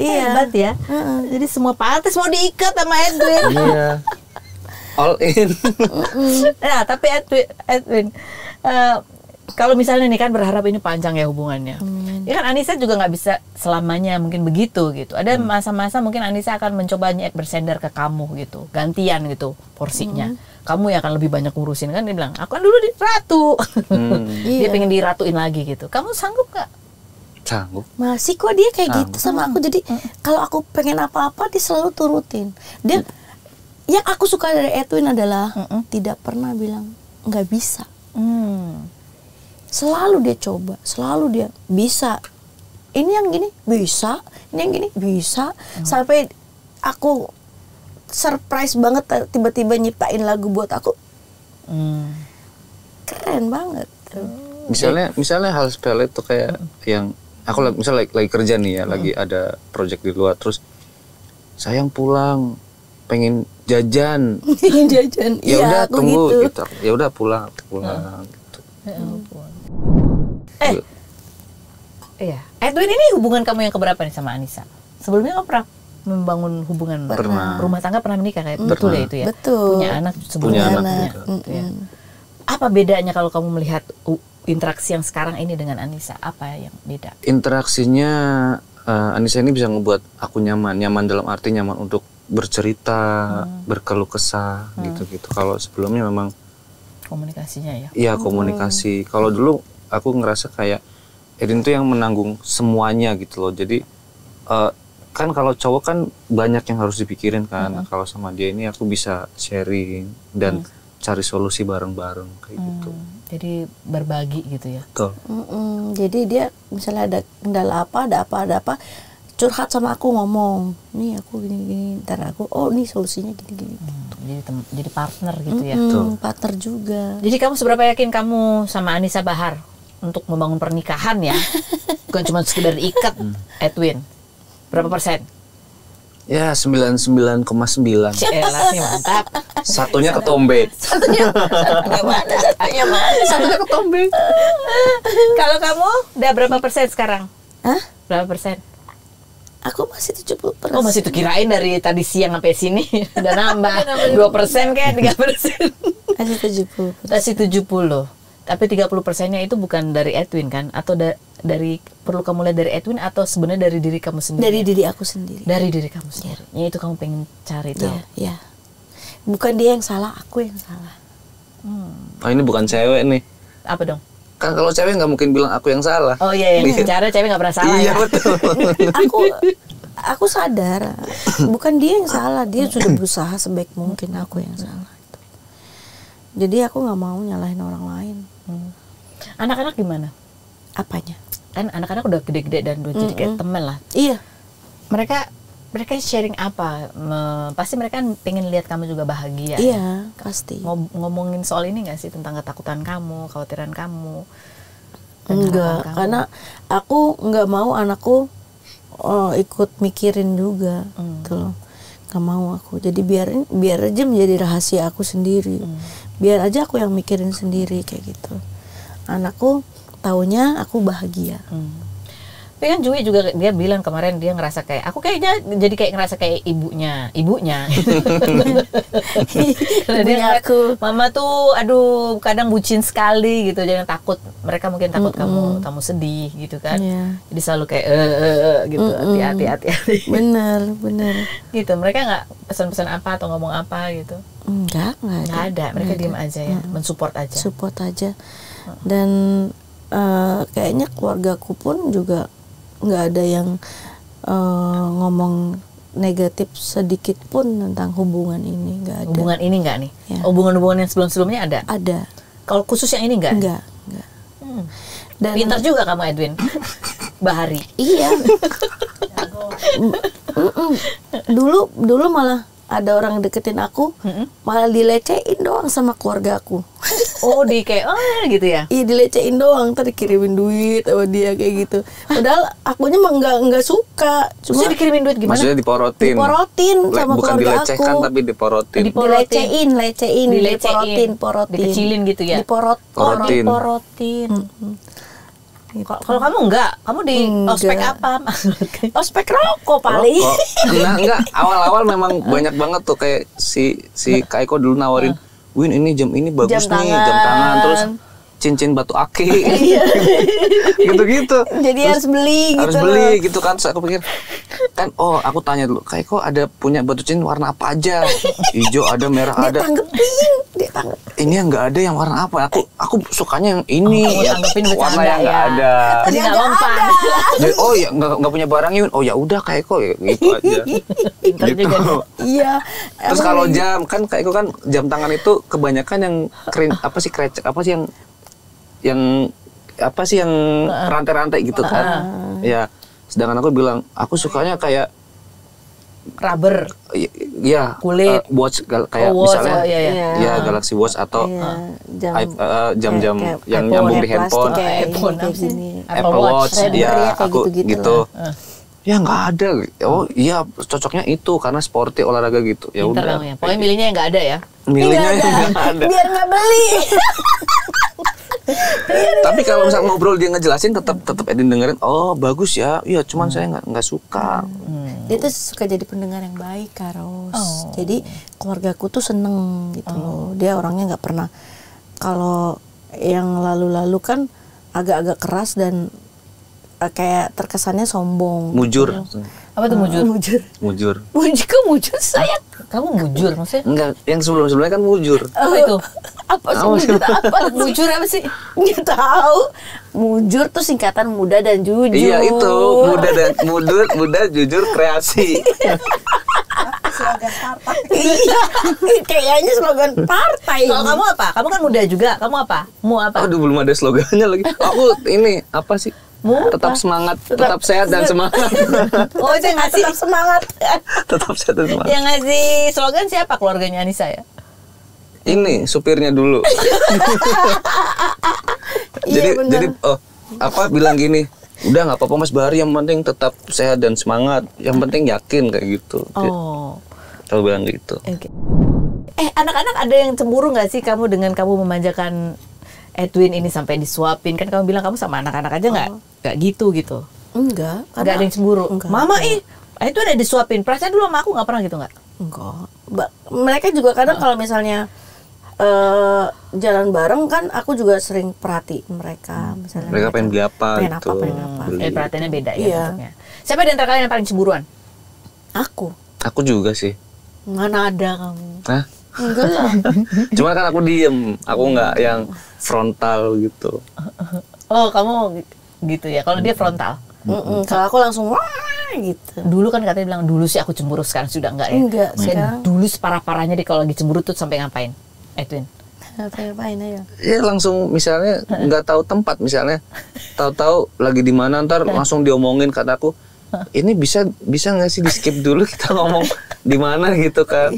Iya. Hebat ya. Jadi semua pantas mau diikat sama Edwin. Iya. All in. Nah, tapi Edwin, kalau misalnya nih kan berharap ini panjang ya hubungannya. Ya kan Anissa juga nggak bisa selamanya mungkin begitu gitu. Ada masa-masa mungkin Anissa akan mencoba bersender ke kamu gitu, gantian gitu porsinya. Kamu yang akan lebih banyak ngurusin kan dia bilang, aku kan dulu di ratu. Dia pengen diratuin lagi gitu. Kamu sanggup nggak? Sanggup. Masih kok dia kayak gitu sama aku. Jadi kalau aku pengen apa-apa dia selalu turutin. Dia yang aku suka dari Edwin adalah tidak pernah bilang nggak bisa. Selalu dia coba, selalu dia bisa. Ini yang gini bisa, ini yang gini bisa. Sampai aku surprise banget tiba-tiba nyiptain lagu buat aku. Keren banget. Misalnya hal sepele itu kayak yang aku misalnya lagi kerja nih ya, lagi ada project di luar, terus sayang pulang pengen jajan. Jajan. Ya Iya, udah aku tunggu gitu. gitu. Ya udah pulang gitu. Iya. Edwin ini hubungan kamu yang keberapa nih sama Anissa? Sebelumnya kamu pernah membangun hubungan rumah tangga, pernah menikah kayak betul ya itu ya? Betul. Punya anak Punya sebelumnya. anak. Gitu ya. Apa bedanya kalau kamu melihat interaksi yang sekarang ini dengan Anissa? Apa yang beda? Interaksinya Anissa ini bisa ngebuat aku nyaman dalam arti nyaman untuk bercerita, berkeluh kesah gitu-gitu. Kalau sebelumnya memang Komunikasinya ya? iya komunikasi. Kalau dulu aku ngerasa kayak Edin tuh yang menanggung semuanya gitu loh. Jadi kan kalau cowok kan banyak yang harus dipikirin kan. Kalau sama dia ini aku bisa sharing dan cari solusi bareng-bareng kayak gitu. Jadi berbagi gitu ya? Betul. Jadi dia misalnya ada kendala apa, ada apa, curhat sama aku ngomong, nih aku gini, ntar aku, oh nih solusinya gini. Jadi partner gitu ya? Partner juga. Jadi kamu seberapa yakin kamu sama Anissa Bahar untuk membangun pernikahan ya? Bukan cuma sekedar ikat, Edwin. Berapa persen? Ya 99,9. Elah nih mantap. Satunya ketombe. Satunya ketombe. Kalau kamu udah berapa persen sekarang? Hah? Berapa persen? Aku masih 70%. Oh masih tuh kirain dari tadi siang sampai sini udah nambah 2% kayak 3%. Masih 70%. Masih 70. Tapi 30%-nya itu bukan dari Edwin kan? Atau dari perlu kamu lihat dari Edwin atau sebenarnya dari diri kamu sendiri? Dari diri aku sendiri. Dari diri kamu sendiri. Ya itu kamu pengen cari tahu. Iya. Bukan dia yang salah, aku yang salah. Oh ini bukan cewek nih. Apa dong? Kan kalau cewek nggak mungkin bilang aku yang salah. Oh iya, cara cewek nggak pernah salah Iya ya. betul. Aku sadar, bukan dia yang salah, dia sudah berusaha sebaik mungkin, aku yang salah. Jadi aku nggak mau nyalahin orang lain. Anak-anak gimana? Apanya? Kan anak-anak udah gede-gede dan udah jadi kayak temen lah. Iya. Mereka sharing apa? Pasti mereka kan pengen lihat kamu juga bahagia. Iya, pasti. Ngomongin soal ini nggak sih tentang ketakutan kamu, kekhawatiran kamu? Enggak, karena aku nggak mau anakku ikut mikirin juga, gitu loh. Nggak mau aku. Jadi biar aja menjadi rahasia aku sendiri. Biar aja aku yang mikirin sendiri kayak gitu. Anakku taunya aku bahagia. Tapi kan Jui juga dia bilang kemarin dia ngerasa kayak aku kayaknya jadi kayak ngerasa kayak ibunya. Karena dia ngeliat, mama tuh aduh kadang bucin sekali gitu, jangan takut mereka mungkin takut kamu sedih gitu kan. Jadi selalu kayak gitu, hati-hati. Bener. Gitu, mereka nggak pesan-pesan apa atau ngomong apa gitu? Nggak ada. Mereka diem aja ya, mensupport aja. Support aja. Dan kayaknya keluargaku pun juga nggak ada yang ngomong negatif sedikit pun tentang hubungan ini, nggak ada. Hubungan ini nggak nih? Ya. Hubungan yang sebelumnya ada? Ada. Kalau khusus yang ini nggak? Nggak. Dan pintar juga kamu Edwin. Bahari. Iya. Dulu malah ada orang deketin aku, malah dilecehin doang sama keluarga aku. Oh, di kayak gitu ya? Iya, dilecehin doang, tadi kirimin duit sama dia kayak gitu. Padahal akunya mah nggak suka. Cuma dikirimin duit gimana? Maksudnya diporotin sama bukan keluarga dilecehkan, aku. tapi diporotin. Porotin. Dikecilin gitu ya? Diporotin. Kalau kamu enggak, kamu di ospek apa? Ospek rokok paling. Enggak. Awal-awal memang banyak banget tuh kayak si Kak Eko dulu nawarin, Win ini jam ini bagus jam nih, jam tangan, terus cincin batu aki, gitu-gitu. Jadi terus harus beli gitu kan. Terus aku pikir kan, aku tanya dulu, Kak Eko ada punya batu cincin warna apa aja? Hijau ada, merah ada. Dia tanggepin. Ini yang nggak ada yang warna apa? Aku sukanya yang ini, warna yang nggak ada. Jadi nggak mempan. Jadi, ya nggak punya barang Yun. Oh ya udah Kak Eko ya gitu aja. Gitu. Iya. Terus kalau jam kan Kak Eko kan jam tangan itu kebanyakan yang krecek apa sih yang rantai-rantai gitu kan. Ya, sedangkan aku bilang aku sukanya kayak rubber. Ya, kulit, watch kayak watch, misalnya ya Galaxy Watch atau jam-jam yang nyambung di handphone, Apple Watch, ya aku gitu. Ya nggak ada. Oh iya, cocoknya itu karena sporty, olahraga gitu. Ya udah. Ya. Pokoknya milihnya yang nggak ada ya. Milihnya yang nggak ada. Biar nggak beli. Tapi kalau misalnya ngobrol dia ngejelasin, tetap Edin dengerin. Oh bagus ya. Iya, cuman saya nggak suka. Dia tuh suka jadi pendengar yang baik, Kak Ros. Jadi keluargaku tuh seneng gitu loh. Dia orangnya nggak pernah, kalau yang lalu-lalu kan agak-agak keras dan kayak terkesannya sombong. Mujur. Apa tuh mujur? Mujur. Kok mujur saya? Kamu mujur maksudnya? Enggak, yang sebelumnya kan mujur. Apa itu? Apa sih mujur? Mujur apa sih? Nggak tahu. Mujur tuh singkatan muda dan jujur. Iya itu, muda jujur kreasi. Slogan partai. Iya, kayaknya slogan partai. Kalau kamu apa? Kamu kan muda juga. Kamu apa? Mau apa? Aduh, belum ada slogannya lagi. Aku ini apa sih? Tetap semangat, tetap sehat dan semangat. Oh, itu yang ngasih tetap semangat. Tetap sehat dan semangat. Yang ngasih slogan siapa? Keluarganya Anissa ya? Ini supirnya dulu. jadi bilang gini, udah nggak apa-apa Mas Bahari, yang penting tetap sehat dan semangat, yang penting yakin kayak gitu. Kalau bilang gitu. Okay. Anak-anak ada yang cemburu nggak sih kamu dengan kamu memanjakan Edwin ini sampai disuapin? Kan kamu bilang kamu sama anak-anak aja nggak gitu. Enggak ada yang cemburu. Enggak, Mama itu ada disuapin. Perasaan dulu sama aku nggak pernah gitu nggak? Enggak. Mereka juga kadang kalau misalnya jalan bareng kan, aku juga sering perhatiin mereka. Misalnya mereka pengen beli apa pengen gitu. apa. Perhatiannya beda ya. Iya. Bentuknya. Siapa di antara kalian yang paling cemburuan? Aku juga sih. Mana ada kamu? Hah? Enggak lah. Cuma kan aku diem, aku nggak yang frontal gitu. Oh, kamu gitu ya. Kalau dia frontal. Kalau aku langsung wah gitu. Dulu kan katanya bilang dulu sih aku cemburu, sekarang sudah enggak ya? Enggak, Saya dulu separah-parahnya deh kalau lagi cemburu tuh sampai ngapain? Edwin? Ngapain aja? Ya langsung misalnya nggak tahu tempat, misalnya tahu-tahu lagi di mana, ntar langsung diomongin, kataku ini bisa nggak sih di skip dulu, kita ngomong di mana gitu kan.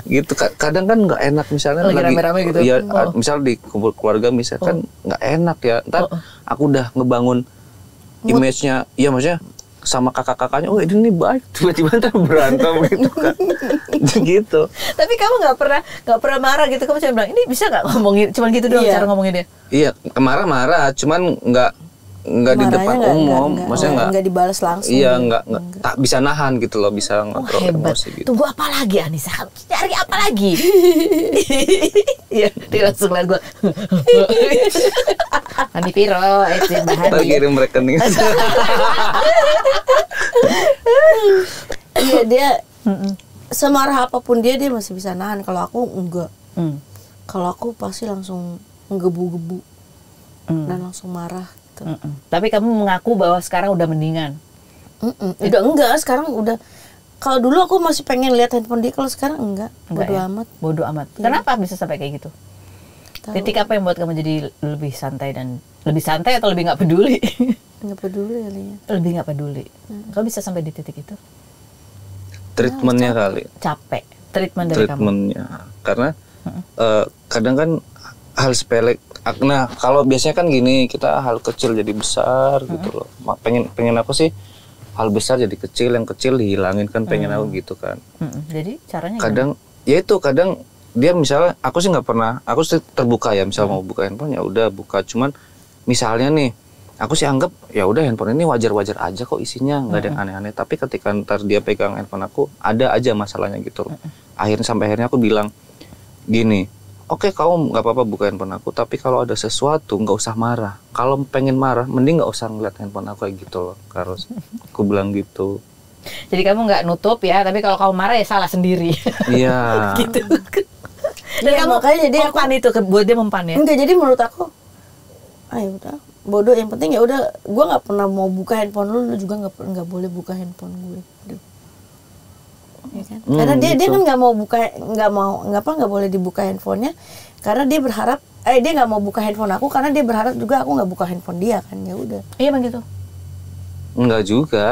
Gitu kadang kan nggak enak misalnya lagi rame-rame gitu ya. Misal di kumpul keluarga misalkan nggak enak ya, ntar aku udah ngebangun image-nya, iya maksudnya sama kakak-kakaknya, oh ini baik, tiba-tiba ntar berantem gitu kan. Gitu. Tapi kamu nggak pernah marah gitu, kamu cuma bilang ini bisa nggak ngomongin, cuman gitu doang cara ngomongin dia? Iya, marah-marah, cuman nggak nggak di depan umum, maksudnya nggak dibalas langsung. Iya, nggak tak bisa nahan gitu loh, bisa ngontrol hebat. emosi gitu. Tunggu apa lagi Anissa? Cari apa lagi? Iya, dia langsung lihat gue. Ani Piro, Ntar kirim rekening. Iya, dia semarah apapun dia masih bisa nahan. Kalau aku enggak. Kalau aku pasti langsung menggebu-gebu dan langsung marah gitu. Tapi kamu mengaku bahwa sekarang udah mendingan. Udah enggak, sekarang udah. Kalau dulu aku masih pengen lihat handphone dia, kalau sekarang enggak. Bodo ya? amat. Bodo amat. Iya. Kenapa bisa sampai kayak gitu? Titik apa yang buat kamu jadi lebih santai atau lebih nggak peduli? Nggak peduli kali ya. Lebih nggak peduli. Kamu bisa sampai di titik itu? Treatmentnya kali. Capek. Treatment dari kamu. Treatmentnya, karena kadang kan hal sepele. Nah, kalau biasanya kan gini, kita hal kecil jadi besar gitu loh. Pengen aku sih hal besar jadi kecil, yang kecil dihilangin kan, pengen aku gitu kan. Jadi caranya kadang ya itu, kadang dia misalnya, aku sih nggak pernah, aku sih terbuka ya, misal mau buka handphone ya udah buka, cuman misalnya nih aku sih anggap ya udah handphone ini wajar-wajar aja kok isinya, nggak ada yang aneh-aneh. Tapi ketika ntar dia pegang handphone aku, ada aja masalahnya gitu loh. Sampai akhirnya aku bilang gini, oke, kamu nggak apa-apa buka handphone aku, tapi kalau ada sesuatu nggak usah marah. Kalau pengen marah, mending nggak usah ngeliat handphone aku kayak gitu loh, Karos. Aku bilang gitu. Jadi kamu nggak nutup ya, tapi kalau kamu marah ya salah sendiri. Iya. Gitu. Dan Ya, kamu makanya jadi mempan itu, buat dia mempan ya? Enggak, jadi menurut aku, ayo udah bodoh, yang penting ya udah, gue nggak pernah mau buka handphone lu juga nggak boleh buka handphone gue. Ya kan? Karena dia gitu. kan nggak mau buka, nggak boleh dibuka handphonenya, karena dia berharap dia nggak mau buka handphone aku karena dia berharap juga aku nggak buka handphone dia kan. Ya udah. Iya bang gitu. Enggak juga.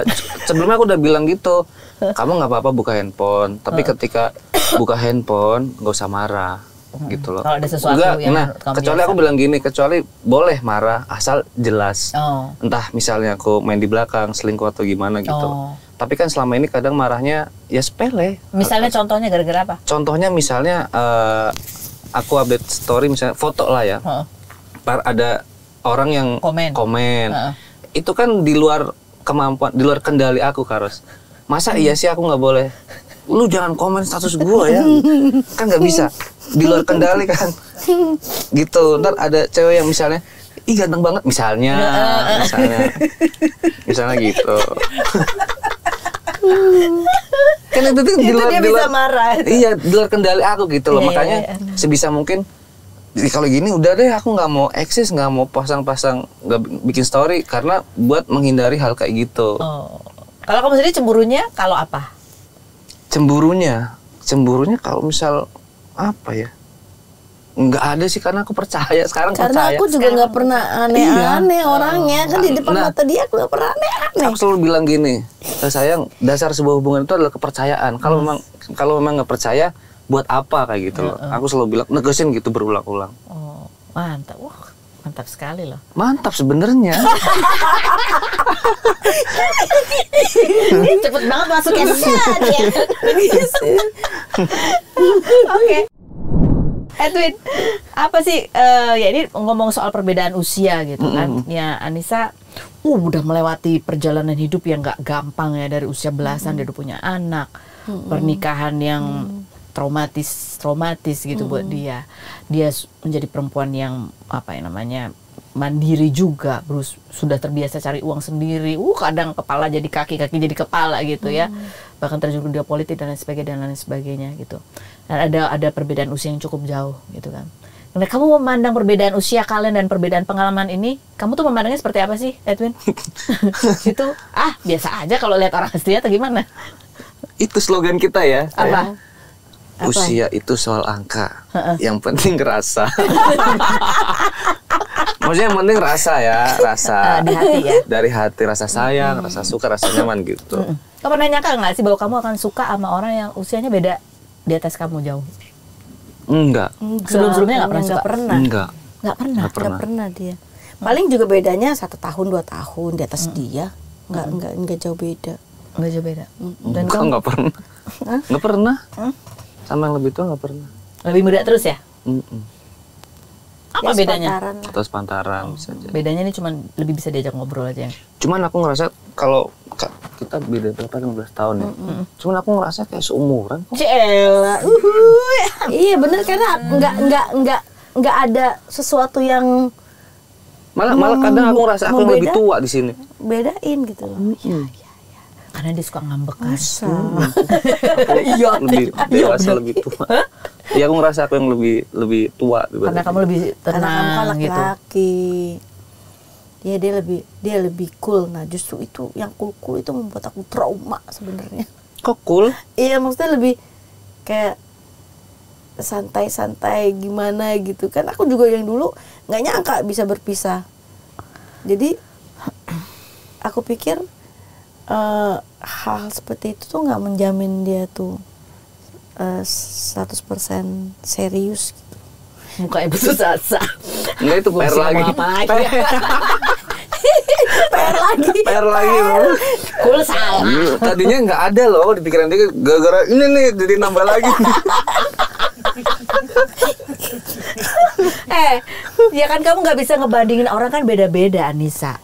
Sebelumnya aku udah bilang gitu, kamu nggak apa-apa buka handphone, tapi ketika buka handphone nggak usah marah gitu loh. Kalau ada sesuatu Enggak, yang nah, kamu kecuali biasa. aku bilang gini, kecuali boleh marah asal jelas. Oh. Entah misalnya aku main di belakang, selingkuh atau gimana gitu. Oh. Tapi kan selama ini kadang marahnya ya sepele. Misalnya contohnya gara-gara apa? Contohnya misalnya aku update story misalnya foto lah ya. Ada orang yang komen. Itu kan di luar kemampuan, di luar kendali aku, Karos. Masa iya sih aku nggak boleh? Lu jangan komen status gua ya. Kan nggak bisa. Di luar kendali kan. Gitu. Ntar ada cewek yang misalnya, ih ganteng banget misalnya gitu. Kan itu di luar, dia bisa marah. Iya, di luar kendali aku gitu loh. Iya, Makanya sebisa mungkin kalau gini udah deh, aku nggak mau eksis, nggak mau pasang-pasang, nggak bikin story karena buat menghindari hal kayak gitu. Oh. Kalau kamu sendiri cemburunya kalau apa? Cemburunya kalau misal apa ya? Nggak ada sih, karena aku percaya sekarang. Karena aku juga nggak pernah aneh-aneh orangnya kan, di depan mata dia aku nggak pernah aneh-aneh. Aku selalu bilang gini, sayang, dasar sebuah hubungan itu adalah kepercayaan. Kalau memang nggak percaya, buat apa kayak gitu loh. Aku selalu bilang, negesin gitu berulang-ulang. Oh, mantap. Wah, mantap sekali loh. Mantap sebenarnya. Cepet banget masuknya. Oke. Edwin, apa sih ya ini ngomong soal perbedaan usia gitu kan. Ya Anissa udah melewati perjalanan hidup yang gak gampang ya, dari usia belasan dia udah punya anak, pernikahan yang traumatis gitu buat dia. Dia menjadi perempuan yang apa ya namanya, mandiri juga, sudah terbiasa cari uang sendiri. Kadang kepala jadi kaki jadi kepala gitu ya. Bahkan terjun ke dunia politik dan lain sebagainya gitu. Dan ada perbedaan usia yang cukup jauh gitu kan. Nah, kamu memandang perbedaan usia kalian dan perbedaan pengalaman ini, kamu tuh memandangnya seperti apa sih, Edwin? Gitu. Biasa aja kalau lihat orang aslinya atau gimana? Itu slogan kita ya. Apa? Usia itu soal angka, yang penting rasa. Maksudnya yang penting rasa ya, rasa di hati ya. Dari hati, rasa sayang, rasa suka, rasa nyaman gitu. Kamu pernah nyangka nggak sih bahwa kamu akan suka sama orang yang usianya beda di atas kamu jauh? Enggak. Sebelum-sebelumnya nggak pernah suka? Enggak. Nggak pernah Dia. Paling juga bedanya 1 tahun 2 tahun di atas dia. Nggak jauh beda. Nggak jauh beda. Dan Kok kamu nggak pernah? Nggak pernah. Sama yang lebih tua nggak pernah. lebih muda terus ya? Apa bedanya? sepantaran lah. Atau sepantaran bisa jadi. Bedanya ini cuma lebih bisa diajak ngobrol aja. Cuman aku ngerasa kalau kita beda berapa 15 tahun ya. Cuman aku ngerasa kayak seumuran. Cela. Iya bener, karena nggak ada sesuatu yang Malah kadang aku ngerasa aku yang lebih membeda- tua di sini. bedain gitu loh. Karena dia suka ngambek kan. Iya, lebih dewasa, lebih tua. Iya, aku ngerasa aku yang lebih tua Karena kamu lebih Karena kamu kan tenang gitu. laki-laki. Dia lebih cool. Nah justru itu yang cool itu membuat aku trauma sebenarnya. Kok cool? Iya maksudnya lebih kayak santai-santai gimana gitu kan. Aku juga yang dulu nggak nyangka bisa berpisah. Jadi aku pikir hal seperti itu tuh nggak menjamin dia tuh 100% serius gitu. Mukanya bersusah-susah. Enggak, itu PR lagi. Apa lagi? PR lagi. Cool salah. Tadinya nggak ada loh di pikiran dia, gara-gara ini nih jadi nambah lagi. Ya kan kamu nggak bisa ngebandingin orang, kan beda-beda, Anissa.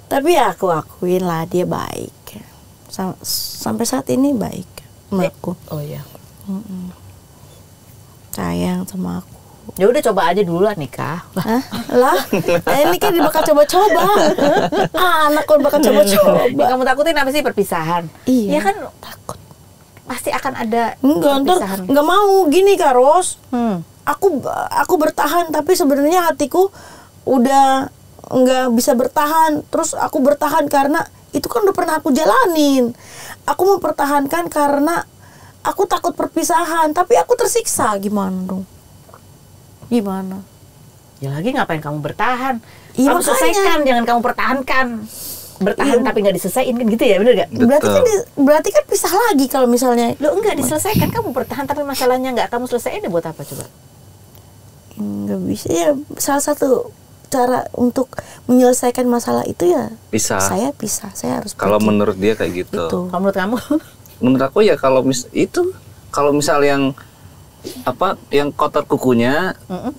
Tapi ya aku akuin lah dia baik. Sampai saat ini baik menurutku. Oh iya. Sayang sama aku. Ya udah coba aja dulu lah nikah. Hah? Lah, ini kan bakal coba-coba. Anak kan bakal coba-coba. Yang kamu takutin apa sih? Perpisahan. Iya. Ya kan Takut. pasti akan ada Enggak, ntar perpisahan. nggak mau gini Kak Ros. Hmm. Aku bertahan, tapi sebenarnya hatiku udah nggak bisa bertahan. Terus aku bertahan karena itu kan udah pernah aku jalanin. Aku mempertahankan karena aku takut perpisahan, tapi aku tersiksa. Gimana dong? Gimana? Ya lagi ngapain kamu bertahan? Iya, Kamu makanya. selesaikan, jangan kamu pertahankan. Bertahan Iya. tapi nggak diselesain kan gitu ya, bener gak? Berarti kan pisah lagi kalau misalnya. Lo enggak diselesaikan, kamu bertahan tapi masalahnya nggak kamu selesaiin, ya buat apa coba? Nggak bisa ya. Salah satu cara untuk menyelesaikan masalah itu ya Bisa. saya pisah. Saya harus Kalau pergi. menurut dia kayak gitu. Itu. Kalau menurut kamu? Menurut aku ya kalau misal yang yang kotor kukunya,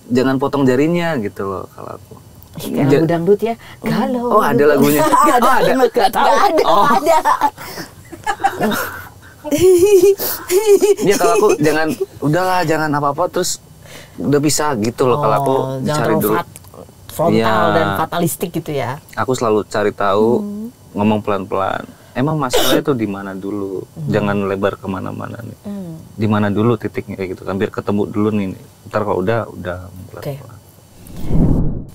jangan potong jarinya gitu loh kalau aku. Kayak lagu dangdut ya. Kalau Oh, ada lagunya. Ada, Oh, ada. nggak tahu. Ada, Oh. ada. Ya kalau aku jangan apa-apa terus udah bisa gitu loh. Kalau aku jangan cari terlalu dulu. frontal Iya. dan fatalistik gitu ya. Aku selalu cari tahu, ngomong pelan-pelan. Emang masalahnya tuh di mana dulu? Jangan lebar kemana-mana nih. Di mana dulu titiknya kayak gitu kan, biar ketemu dulu nih. Ntar kalau udah pelan-pelan.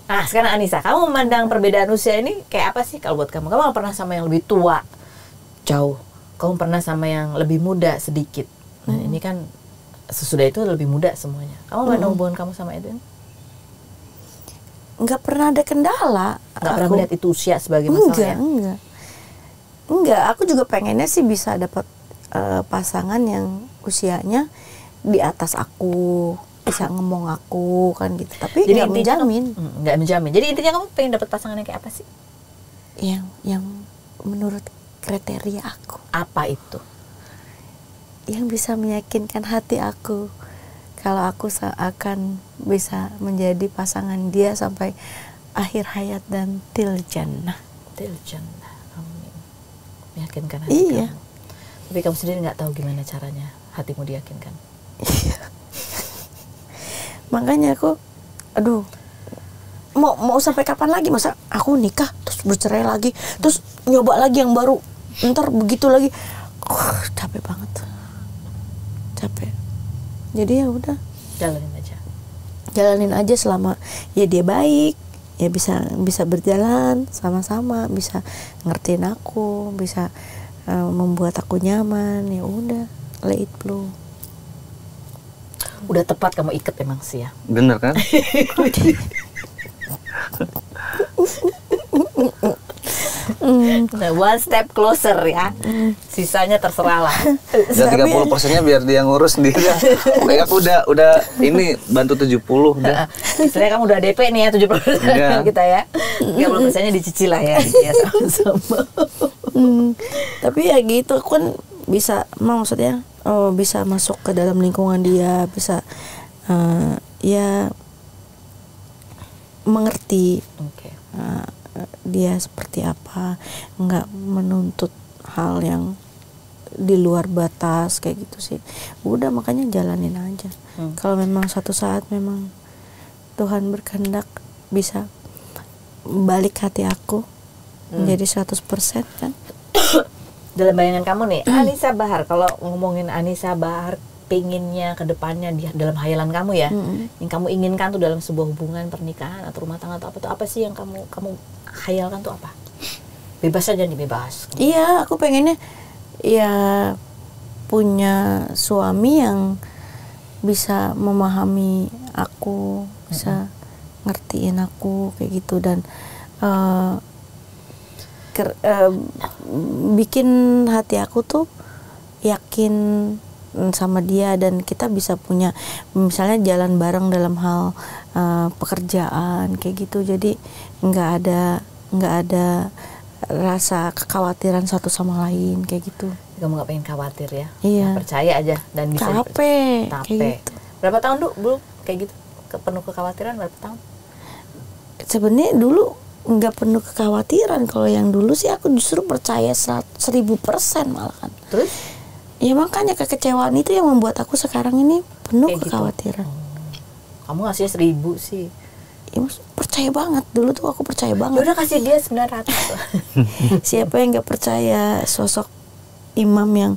Nah sekarang Anissa, kamu memandang perbedaan usia ini kayak apa sih kalau buat kamu? Kamu pernah sama yang lebih tua jauh, kamu pernah sama yang lebih muda sedikit. Nah ini kan sesudah itu lebih muda semuanya. Kamu memandang hubungan kamu sama Edwin? Nggak pernah ada kendala. Nggak pernah Aku- melihat itu usia sebagai masalah ya? Enggak. Aku juga pengennya sih bisa dapat pasangan yang usianya di atas aku, bisa ngomong aku kan gitu. Tapi nggak intinya menjamin. nggak menjamin. Jadi intinya kamu pengen dapat pasangan yang kayak apa sih? Yang menurut kriteria aku, Apa itu? yang bisa meyakinkan hati aku kalau aku akan bisa menjadi pasangan dia sampai akhir hayat dan til jannah. Til jannah. Amin. Meyakinkan hati Iya. kamu. Tapi kamu sendiri nggak tahu gimana caranya hatimu diyakinkan. Makanya aku, aduh, mau sampai kapan lagi? Masa aku nikah terus bercerai lagi, terus nyoba lagi yang baru, ntar begitu lagi, capek banget, capek. Jadi ya udah, jalanin aja selama ya dia baik, ya bisa berjalan sama-sama, bisa ngertiin aku, bisa membuat aku nyaman, ya udah, let it flow. Udah tepat kamu ikat emang sih ya. Bener kan? Nah, one step closer ya. Sisanya terserah lah. Dan 30%-nya biar dia ngurus sendiri. Kayak aku udah ini bantu 70 udah. Istilahnya kamu udah DP nih ya 70% Iya. kita ya. 30%-nya dicicil lah ya, gitu ya sama-sama. Tapi ya gitu kan bisa, maksudnya bisa masuk ke dalam lingkungan dia, bisa ya mengerti Oke. dia seperti apa, nggak menuntut hal yang di luar batas kayak gitu sih. Udah, makanya jalanin aja. Kalau memang suatu saat memang Tuhan berkehendak bisa balik hati aku menjadi 100% kan. Dalam bayangan kamu nih, Anissa Bahar, kalau ngomongin Anissa Bahar pengennya ke depannya dalam hayalan kamu ya, yang kamu inginkan tuh dalam sebuah hubungan pernikahan atau rumah tangga atau apa tuh, apa sih yang kamu hayalkan tuh apa? Bebas aja nih, bebas. Iya, aku pengennya ya punya suami yang bisa memahami aku, bisa ngertiin aku kayak gitu, dan bikin hati aku tuh yakin sama dia, dan kita bisa punya misalnya jalan bareng dalam hal pekerjaan kayak gitu. Jadi nggak ada rasa kekhawatiran satu sama lain kayak gitu. Kamu nggak pengen khawatir ya? Iya. Percaya aja dan bisa. Capek. Gitu. Berapa tahun dulu kayak gitu? Penuh kekhawatiran berapa tahun? Sebenarnya dulu nggak penuh kekhawatiran. Kalau yang dulu sih aku justru percaya 1000% malahan. Terus? Ya makanya kekecewaan itu yang membuat aku sekarang ini penuh kayak kekhawatiran. Gitu. Kamu ngasih 1000 sih. Ya, percaya banget. Dulu tuh aku percaya banget. Udah kasih dia 900. Siapa yang nggak percaya sosok imam yang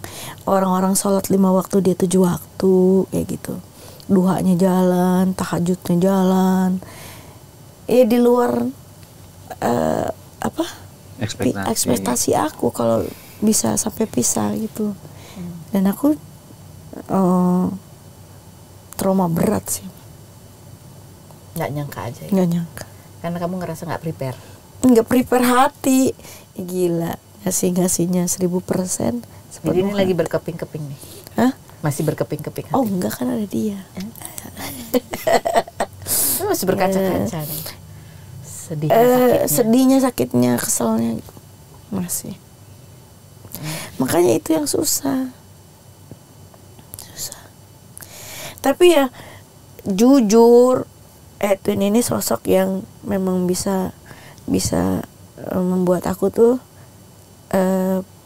orang-orang sholat 5 waktu, dia 7 waktu kayak gitu. Duhanya jalan, tahajudnya jalan. Di luar ekspektasi aku kalau bisa sampai pisah gitu. Dan aku trauma berat sih. Nggak nyangka aja ya? Nggak nyangka. Karena kamu ngerasa nggak prepare? Nggak prepare hati. Gila, ngasihnya 1000%. Jadi ini lagi berkeping-keping nih? Hah? Masih berkeping-keping hati? Oh enggak, kan ada dia. Masih berkaca-kaca nih. Sedihnya, sakitnya, keselnya masih. Makanya itu yang susah. Tapi ya jujur, Edwin ini sosok yang memang bisa membuat aku tuh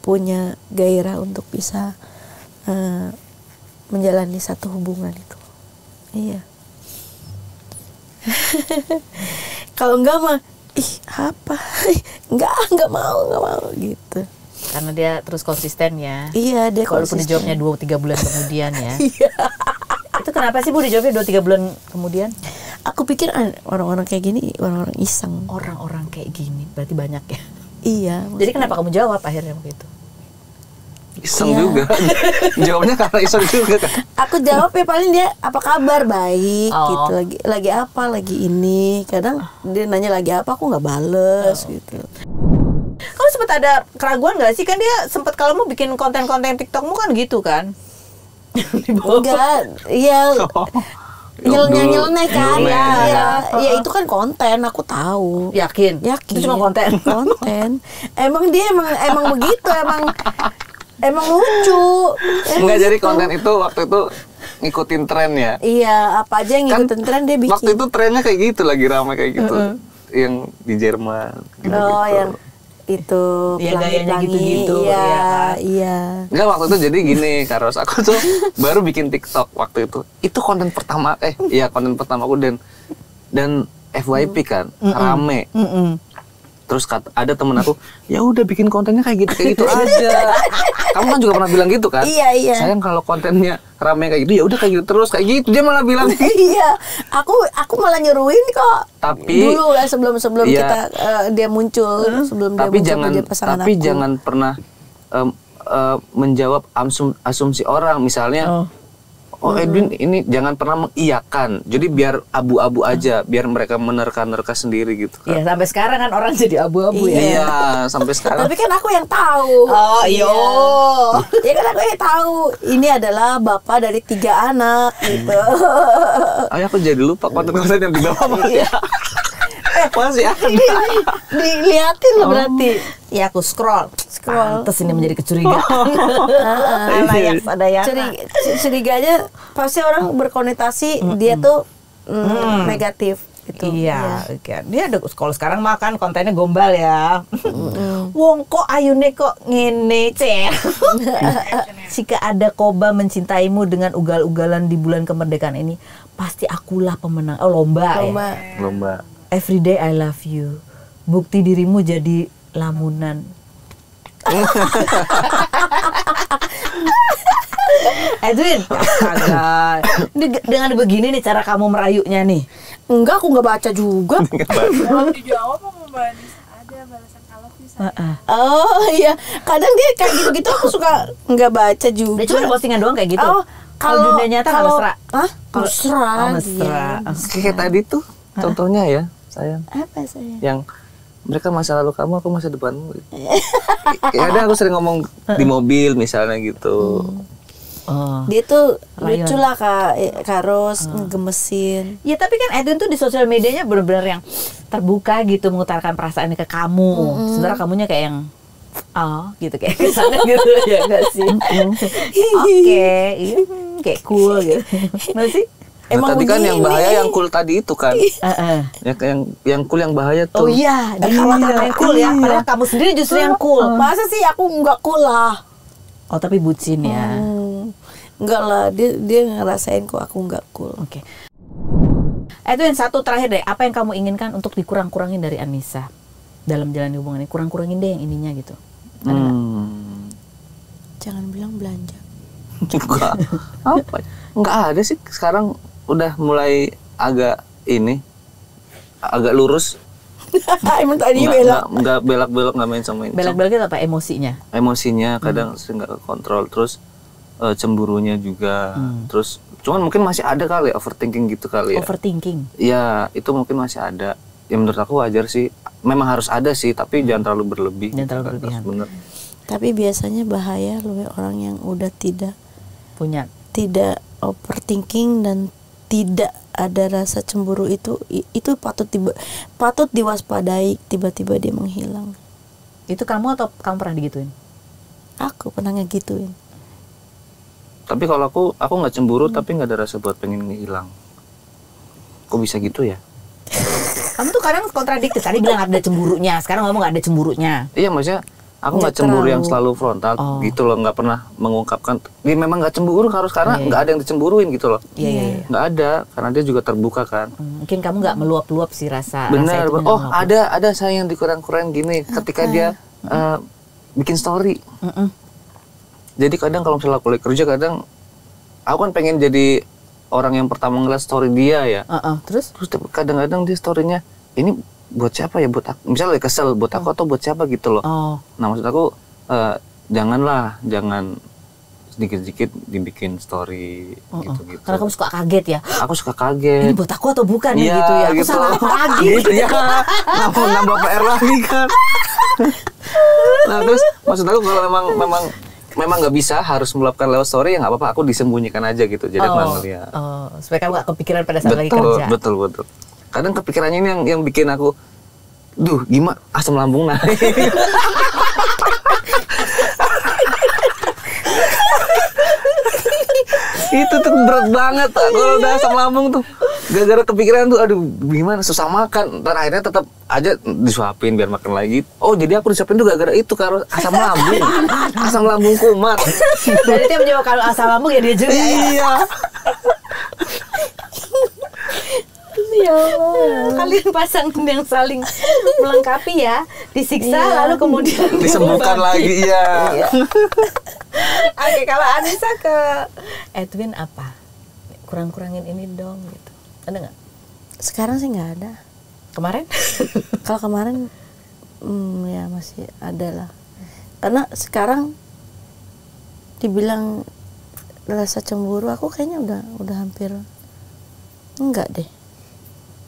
punya gairah untuk bisa menjalani satu hubungan itu. Iya. Kalau enggak mah apa? enggak mau gitu. Karena dia terus konsisten ya. Iya, dia walaupun konsisten. dijawabnya 2-3 bulan kemudian ya. Iya. Itu kenapa sih Bu dijawabnya 2-3 bulan kemudian? Aku pikir orang-orang kayak gini orang-orang iseng. Orang-orang kayak gini berarti banyak ya. Iya. Jadi kenapa kamu jawab akhirnya begitu? Iseng juga. Jawabnya karena iseng juga kan. Aku jawab ya paling dia apa kabar, baik Oh. gitu, lagi apa, lagi ini. Kadang dia nanya lagi apa, aku nggak bales gitu. Kamu sempat ada keraguan nggak sih, kan dia sempat kalau mau bikin konten-konten TikTokmu kan gitu kan? Enggak, iya. Nyeleneh kan, ya itu kan konten, aku tahu. Yakin? Yakin. Itu cuma konten. Konten. Emang dia emang begitu, emang lucu. Enggak, jadi gitu. konten itu waktu itu ngikutin tren ya. Iya, apa aja yang ngikutin tren dia bikin. Waktu itu trennya kayak gitu, lagi ramai kayak gitu. Yang di Jerman gitu-gitu. Oh, yang itu Iya, gayanya gitu-gitu, Iya, iya kan? iya. Enggak, waktu itu jadi gini, Karos, aku tuh baru bikin TikTok waktu itu. Itu konten pertama, konten pertama aku dan FYP kan, rame. Terus ada temen aku, ya udah bikin kontennya kayak gitu aja. Kamu kan juga pernah bilang gitu kan? Iya. Sayang kalau kontennya rame kayak gitu, ya udah kayak gitu terus, kayak gitu. Dia malah bilang. Iya, aku malah nyuruhin kok. Tapi dulu lah sebelum iya, kita dia muncul, sebelum dia muncul menjadi pasangan aku. jangan pernah menjawab asumsi orang. Misalnya, Edwin ini jangan pernah mengiyakan. Jadi biar abu-abu aja, biar mereka menerka-nerka sendiri gitu kan. Iya, sampai sekarang kan orang jadi abu-abu ya. Iya, sampai sekarang. Tapi kan aku yang tahu. Oh, iya. Ya kan aku yang tahu. Ini adalah bapak dari 3 anak gitu. Aku jadi lupa konten-konten yang dibawa masih masih ada. Dilihatin loh berarti. Ya aku scroll. Pantes ini menjadi kecurigaan. Ada yang Curiganya pasti orang berkonotasi dia tuh negatif. gitu. Iya, kan. Dia ada kalau sekarang makan kontennya gombal ya. Wong kok ayune kok ngene, Cek. Jika ada Koba mencintaimu dengan ugal-ugalan di bulan kemerdekaan ini, pasti akulah pemenang. Oh, lomba. Lomba. Everyday I love you. Bukti dirimu jadi lamunan. Edwin, astaga. Dengan begini nih cara kamu merayunya nih. Enggak, aku nggak baca juga. Kalau dijawab sama Mbak Anissa ada balasan kalau bisa. Oh iya, kadang dia kayak gitu-gitu aku suka nggak baca juga. Dia cuma postingan doang kayak gitu. Oh, kalau dunia nyata nggak mesra. Hah? Mesra. Oh, mesra. Kayak tadi tuh contohnya ya, sayang. Apa saya? Yang mereka masa lalu kamu, aku masa depanmu. Kadang aku sering ngomong di mobil misalnya gitu. Oh. Dia tuh Rayon. lucu lah Kak Ros, ngegemesin. Ya tapi kan Edwin tuh di sosial medianya benar-benar yang terbuka gitu mengutarakan perasaannya ke kamu. Sementara kamunya kayak yang gitu kayak kesana gitu ya nggak sih? Oke, iya, kayak cool gitu. Nggak sih? Nah, tadi kan yang begini. bahaya yang cool tadi itu kan. Yang cool yang bahaya tuh. Oh iya, dia kalah yang cool ya. Padahal kamu sendiri justru yang cool. Masa sih aku nggak cool lah? Oh tapi bucin ya. Enggak lah, dia ngerasain kok aku nggak cool. Oke. Edwin, satu terakhir deh. Apa yang kamu inginkan untuk dikurang-kurangin dari Anissa dalam jalan hubungan ini? Kurang-kurangin deh yang ininya gitu. Ada nggak? Jangan bilang belanja. Enggak. Apa? Enggak ada sih. Sekarang udah mulai agak lurus. Emang tadi belok. Enggak belak-belok, enggak main sama Belak-belak itu apa emosinya? emosinya kadang sering nggak kontrol, terus cemburunya juga, terus cuman mungkin masih ada kali overthinking gitu kali ya. Overthinking. Ya itu mungkin masih ada. Ya menurut aku wajar sih, memang harus ada sih, tapi jangan terlalu berlebih. Jangan terlalu berlebihan. Bener. Tapi biasanya bahaya loh ya orang yang udah tidak overthinking dan tidak ada rasa cemburu itu patut diwaspadai, tiba-tiba dia menghilang. Itu kamu atau kamu pernah digituin? Aku pernah ngegituin. Tapi kalau aku nggak cemburu, tapi nggak ada rasa buat pengen hilang. Kok bisa gitu ya? Kamu tuh kadang kontradiktif. Tadi bilang ada cemburunya, sekarang ngomong nggak ada cemburunya. Iya, maksudnya aku nggak Nggak cemburu terlalu. yang selalu frontal gitu loh, nggak pernah mengungkapkan. Dia memang nggak cemburu harus karena Iya, nggak ada yang dicemburuin gitu loh. Iya. Nggak ada, karena dia juga terbuka kan. Mungkin kamu nggak meluap-luap sih rasa Benar. itu Oh, meluap. ada saya yang dikurang-kurang gini ketika dia bikin story. Jadi kadang kalau misalnya aku lagi kerja, kadang aku kan pengen jadi orang yang pertama ngeliat story dia ya. Terus? Terus kadang-kadang dia storynya ini buat siapa ya, buat aku. Misalnya lagi kesel buat aku atau buat siapa gitu loh. Nah maksud aku jangan sedikit-sedikit dibikin story gitu-gitu. Karena kamu suka kaget ya. Aku suka kaget. Ini buat aku atau bukan Iya, gitu ya? Aku gitu. salah apa lagi? Gitu ya. Nambah PR lagi kan. Nah terus maksud aku kalau memang nggak bisa harus meluapkan lewat story, ya nggak apa-apa, aku disembunyikan aja gitu, jadi aku nggak ngeliat. Supaya kamu nggak kepikiran pada saat lagi kerja. Betul. Kadang kepikirannya ini yang bikin aku, gimana asam lambung naik. Itu tuh berat banget kalau udah asam lambung tuh, gara-gara kepikiran tuh, aduh gimana, susah makan, dan akhirnya tetap aja disuapin biar makan lagi. Oh jadi aku disuapin tuh gara-gara itu, karena asam lambung kumat. Dan itu yang menyebabkan asam lambung ya dia juga ya. Iya. Ya Allah, kalian pasangan yang saling melengkapi ya, disiksa lalu kemudian Disembuhkan lagi ya. Oke, kalau Anissa ke Edwin apa? Kurang-kurangin ini dong gitu. Ada nggak? Sekarang sih nggak ada. Kemarin? Kalau kemarin ya masih ada lah. Karena sekarang dibilang rasa cemburu, aku kayaknya udah hampir enggak deh.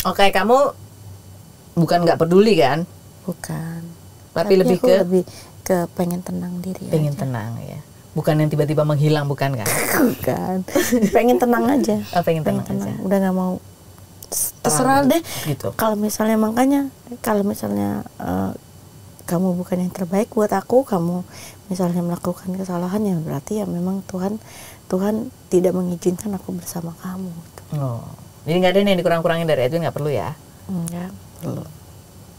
Oke, kamu bukan nggak peduli kan? Bukan. Tapi lebih aku ke lebih ke pengen tenang diri pengen aja. tenang ya. Bukan yang tiba-tiba menghilang, bukan kan? Bukan. Pengen tenang aja. Oh, pengen tenang aja. Udah nggak mau. Terserah deh. Gitu. Kalau misalnya kamu bukan yang terbaik buat aku, kamu misalnya melakukan kesalahan, ya berarti ya memang Tuhan tidak mengizinkan aku bersama kamu. Oh. Jadi nggak ada nih yang dikurang-kurangin dari Edwin, nggak perlu ya? Enggak perlu.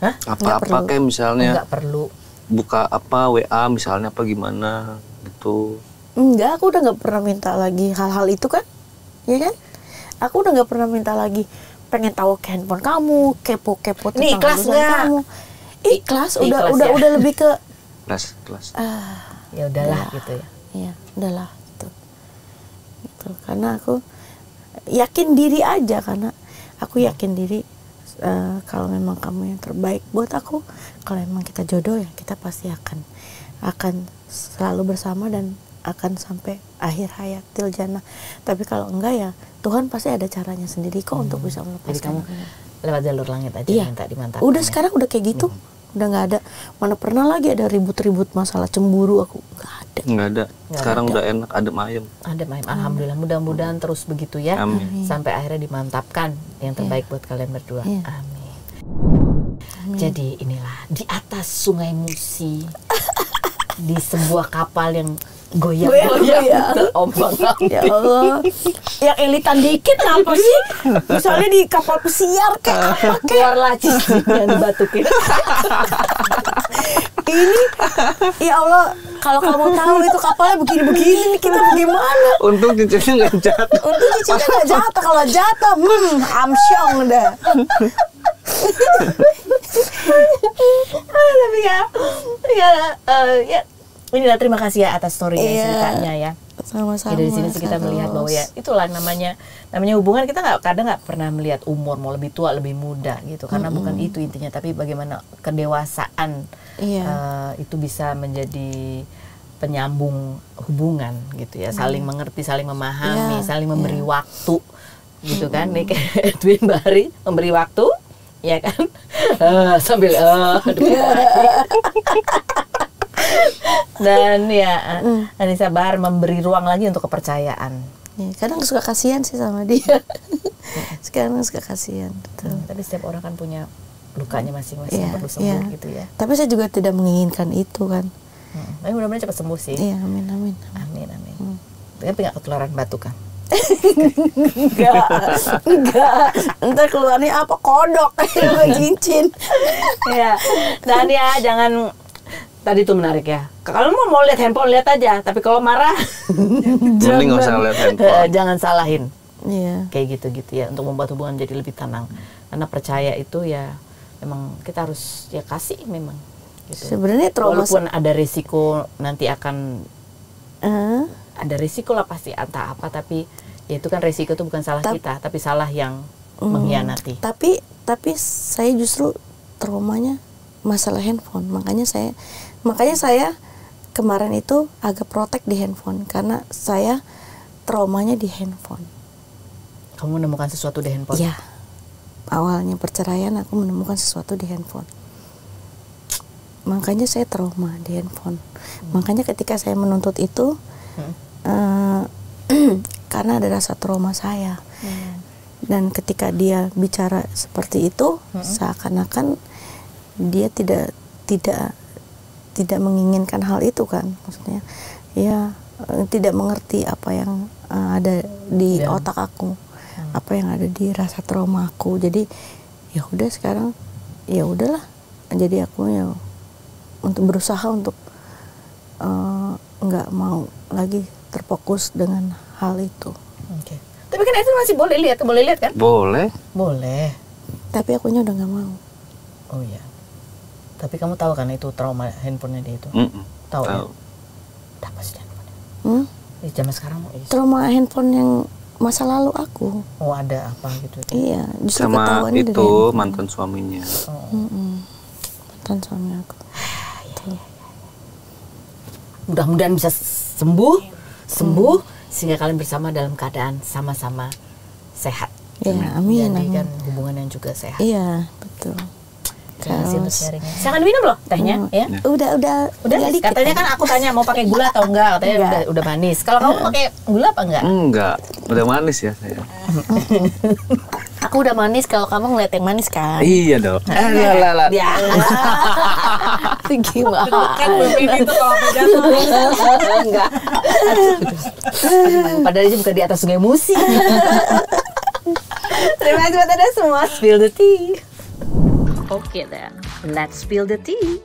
Hah? Apa-apa kayak misalnya Enggak perlu. buka apa WA misalnya apa gimana gitu. Enggak, aku udah nggak pernah minta lagi hal-hal itu kan, ya kan? Aku udah nggak pernah minta lagi pengen tahu ke handphone kamu, kepo-kepo Ini tentang ikhlas urusan nggak? kamu. Ikhlas, udah Ikhlas ya? udah lebih ke Kelas. Ya udahlah gitu ya. ya udahlah gitu. Karena aku yakin diri aja, karena aku yakin diri kalau memang kamu yang terbaik buat aku, kalau memang kita jodoh ya kita pasti akan selalu bersama dan akan sampai akhir hayat til jannah. Tapi kalau enggak ya Tuhan pasti ada caranya sendiri kok untuk bisa melepaskan. Jadi kamu lewat jalur langit aja Iya. minta dimantapkan. Udah sekarang udah kayak gitu. Udah nggak ada. Mana pernah lagi ada ribut-ribut masalah cemburu, aku nggak ada. Nggak ada. Sekarang ada. udah enak, adem ayem. Ada Maim, alhamdulillah. Mudah-mudahan terus begitu ya. Amin. Sampai akhirnya dimantapkan yang terbaik buat kalian berdua. Iya. Amin. Jadi inilah di atas Sungai Musi di sebuah kapal yang goyang-goyang terombang Ya Allah, yang elitan dikit apa sih? Misalnya di kapal pesiar kayak apa kayak keluarlah cincin yang dibatukin. ini. Ya Allah, kalau kamu tahu itu kapalnya begini-begini nih, kita bagaimana? Untung cincinnya nggak jatuh. Untuk cincinnya nggak jatuh, kalau jatuh, amsyong dah. Tapi ya inilah terima kasih ya atas story-nya, Iya. ceritanya ya. Sama-sama. Ya, dari sini sih kita melihat bahwa ya itulah namanya hubungan. Kita kadang nggak pernah melihat umur, mau lebih tua lebih muda gitu, karena bukan itu intinya, tapi bagaimana kedewasaan itu bisa menjadi penyambung hubungan gitu ya, saling mengerti, saling memahami, saling memberi waktu gitu kan. Nih kayak Edwin Bahari memberi waktu ya kan, sambil dan ya Anissa Bahar memberi ruang lagi untuk kepercayaan. Ya, kadang suka kasihan sih sama dia. Sekarang suka kasihan. Tapi setiap orang kan punya lukanya masing-masing, Iya, perlu sembuh iya. gitu ya. Tapi saya juga tidak menginginkan itu kan. Tapi mudah-mudahan cepat sembuh sih. Iya, amin. Amin. Tapi nggak ketularan batu kan? Enggak. Ntar keluarnya apa, kodok cincin. Ya. Dan ya jangan, tadi tuh menarik ya. Kalau mau lihat handphone lihat aja, tapi kalau marah Mending nggak usah lihat handphone. jangan salahin. Iya. Kayak gitu-gitu ya, untuk membuat hubungan jadi lebih tenang. Karena percaya itu ya memang kita harus ya kasih memang gitu. Sebenarnya trauma Walaupun ada risiko nanti akan ada risiko lah pasti entah apa, tapi ya itu kan risiko itu bukan salah kita, tapi salah yang mengkhianati. Tapi saya justru traumanya masalah handphone. Makanya saya kemarin itu agak protek di handphone, karena saya traumanya di handphone. Kamu menemukan sesuatu di handphone? Iya. Awalnya perceraian aku menemukan sesuatu di handphone. Makanya saya trauma di handphone. Makanya ketika saya menuntut itu karena ada rasa trauma saya. Dan ketika dia bicara seperti itu, seakan-akan dia tidak menginginkan hal itu kan, maksudnya ya tidak mengerti apa yang ada di otak aku, apa yang ada di rasa trauma aku. Jadi ya udah, sekarang ya udahlah, jadi aku ya untuk berusaha untuk nggak mau lagi terfokus dengan hal itu. Oke. Tapi kan itu masih boleh lihat kan? Boleh. Tapi akunya udah nggak mau. Oh iya. Tapi kamu tahu kan itu trauma handphonenya dia itu? Tahu ya? Apa sih handphonenya? Di zaman sekarang Trauma handphone yang masa lalu aku. Oh, ada apa gitu? Iya, justru sama ketahuannya itu dari mantan suaminya. mantan suami aku. Mudah-mudahan bisa sembuh sehingga kalian bersama dalam keadaan sama-sama sehat. Iya, amin. Jadikan hubungan yang juga sehat. Iya, betul. Terima kasih untuk sharingnya. Silakan minum loh tehnya, ya. Udah dikit. Katanya kan aku tanya mau pakai gula atau enggak, katanya udah manis. Kalau kamu pakai gula apa enggak? Enggak, udah manis ya saya. Aku udah manis, kalau kamu ngeliat yang manis kan. Iya dong. Ya. Gimana? Kan belum itu kalau jatuh. Enggak. Padahal ini bukan di atas Sungai Musi. Terima kasih buat Anda semua. Spill the tea. Oke then, let's spill the tea.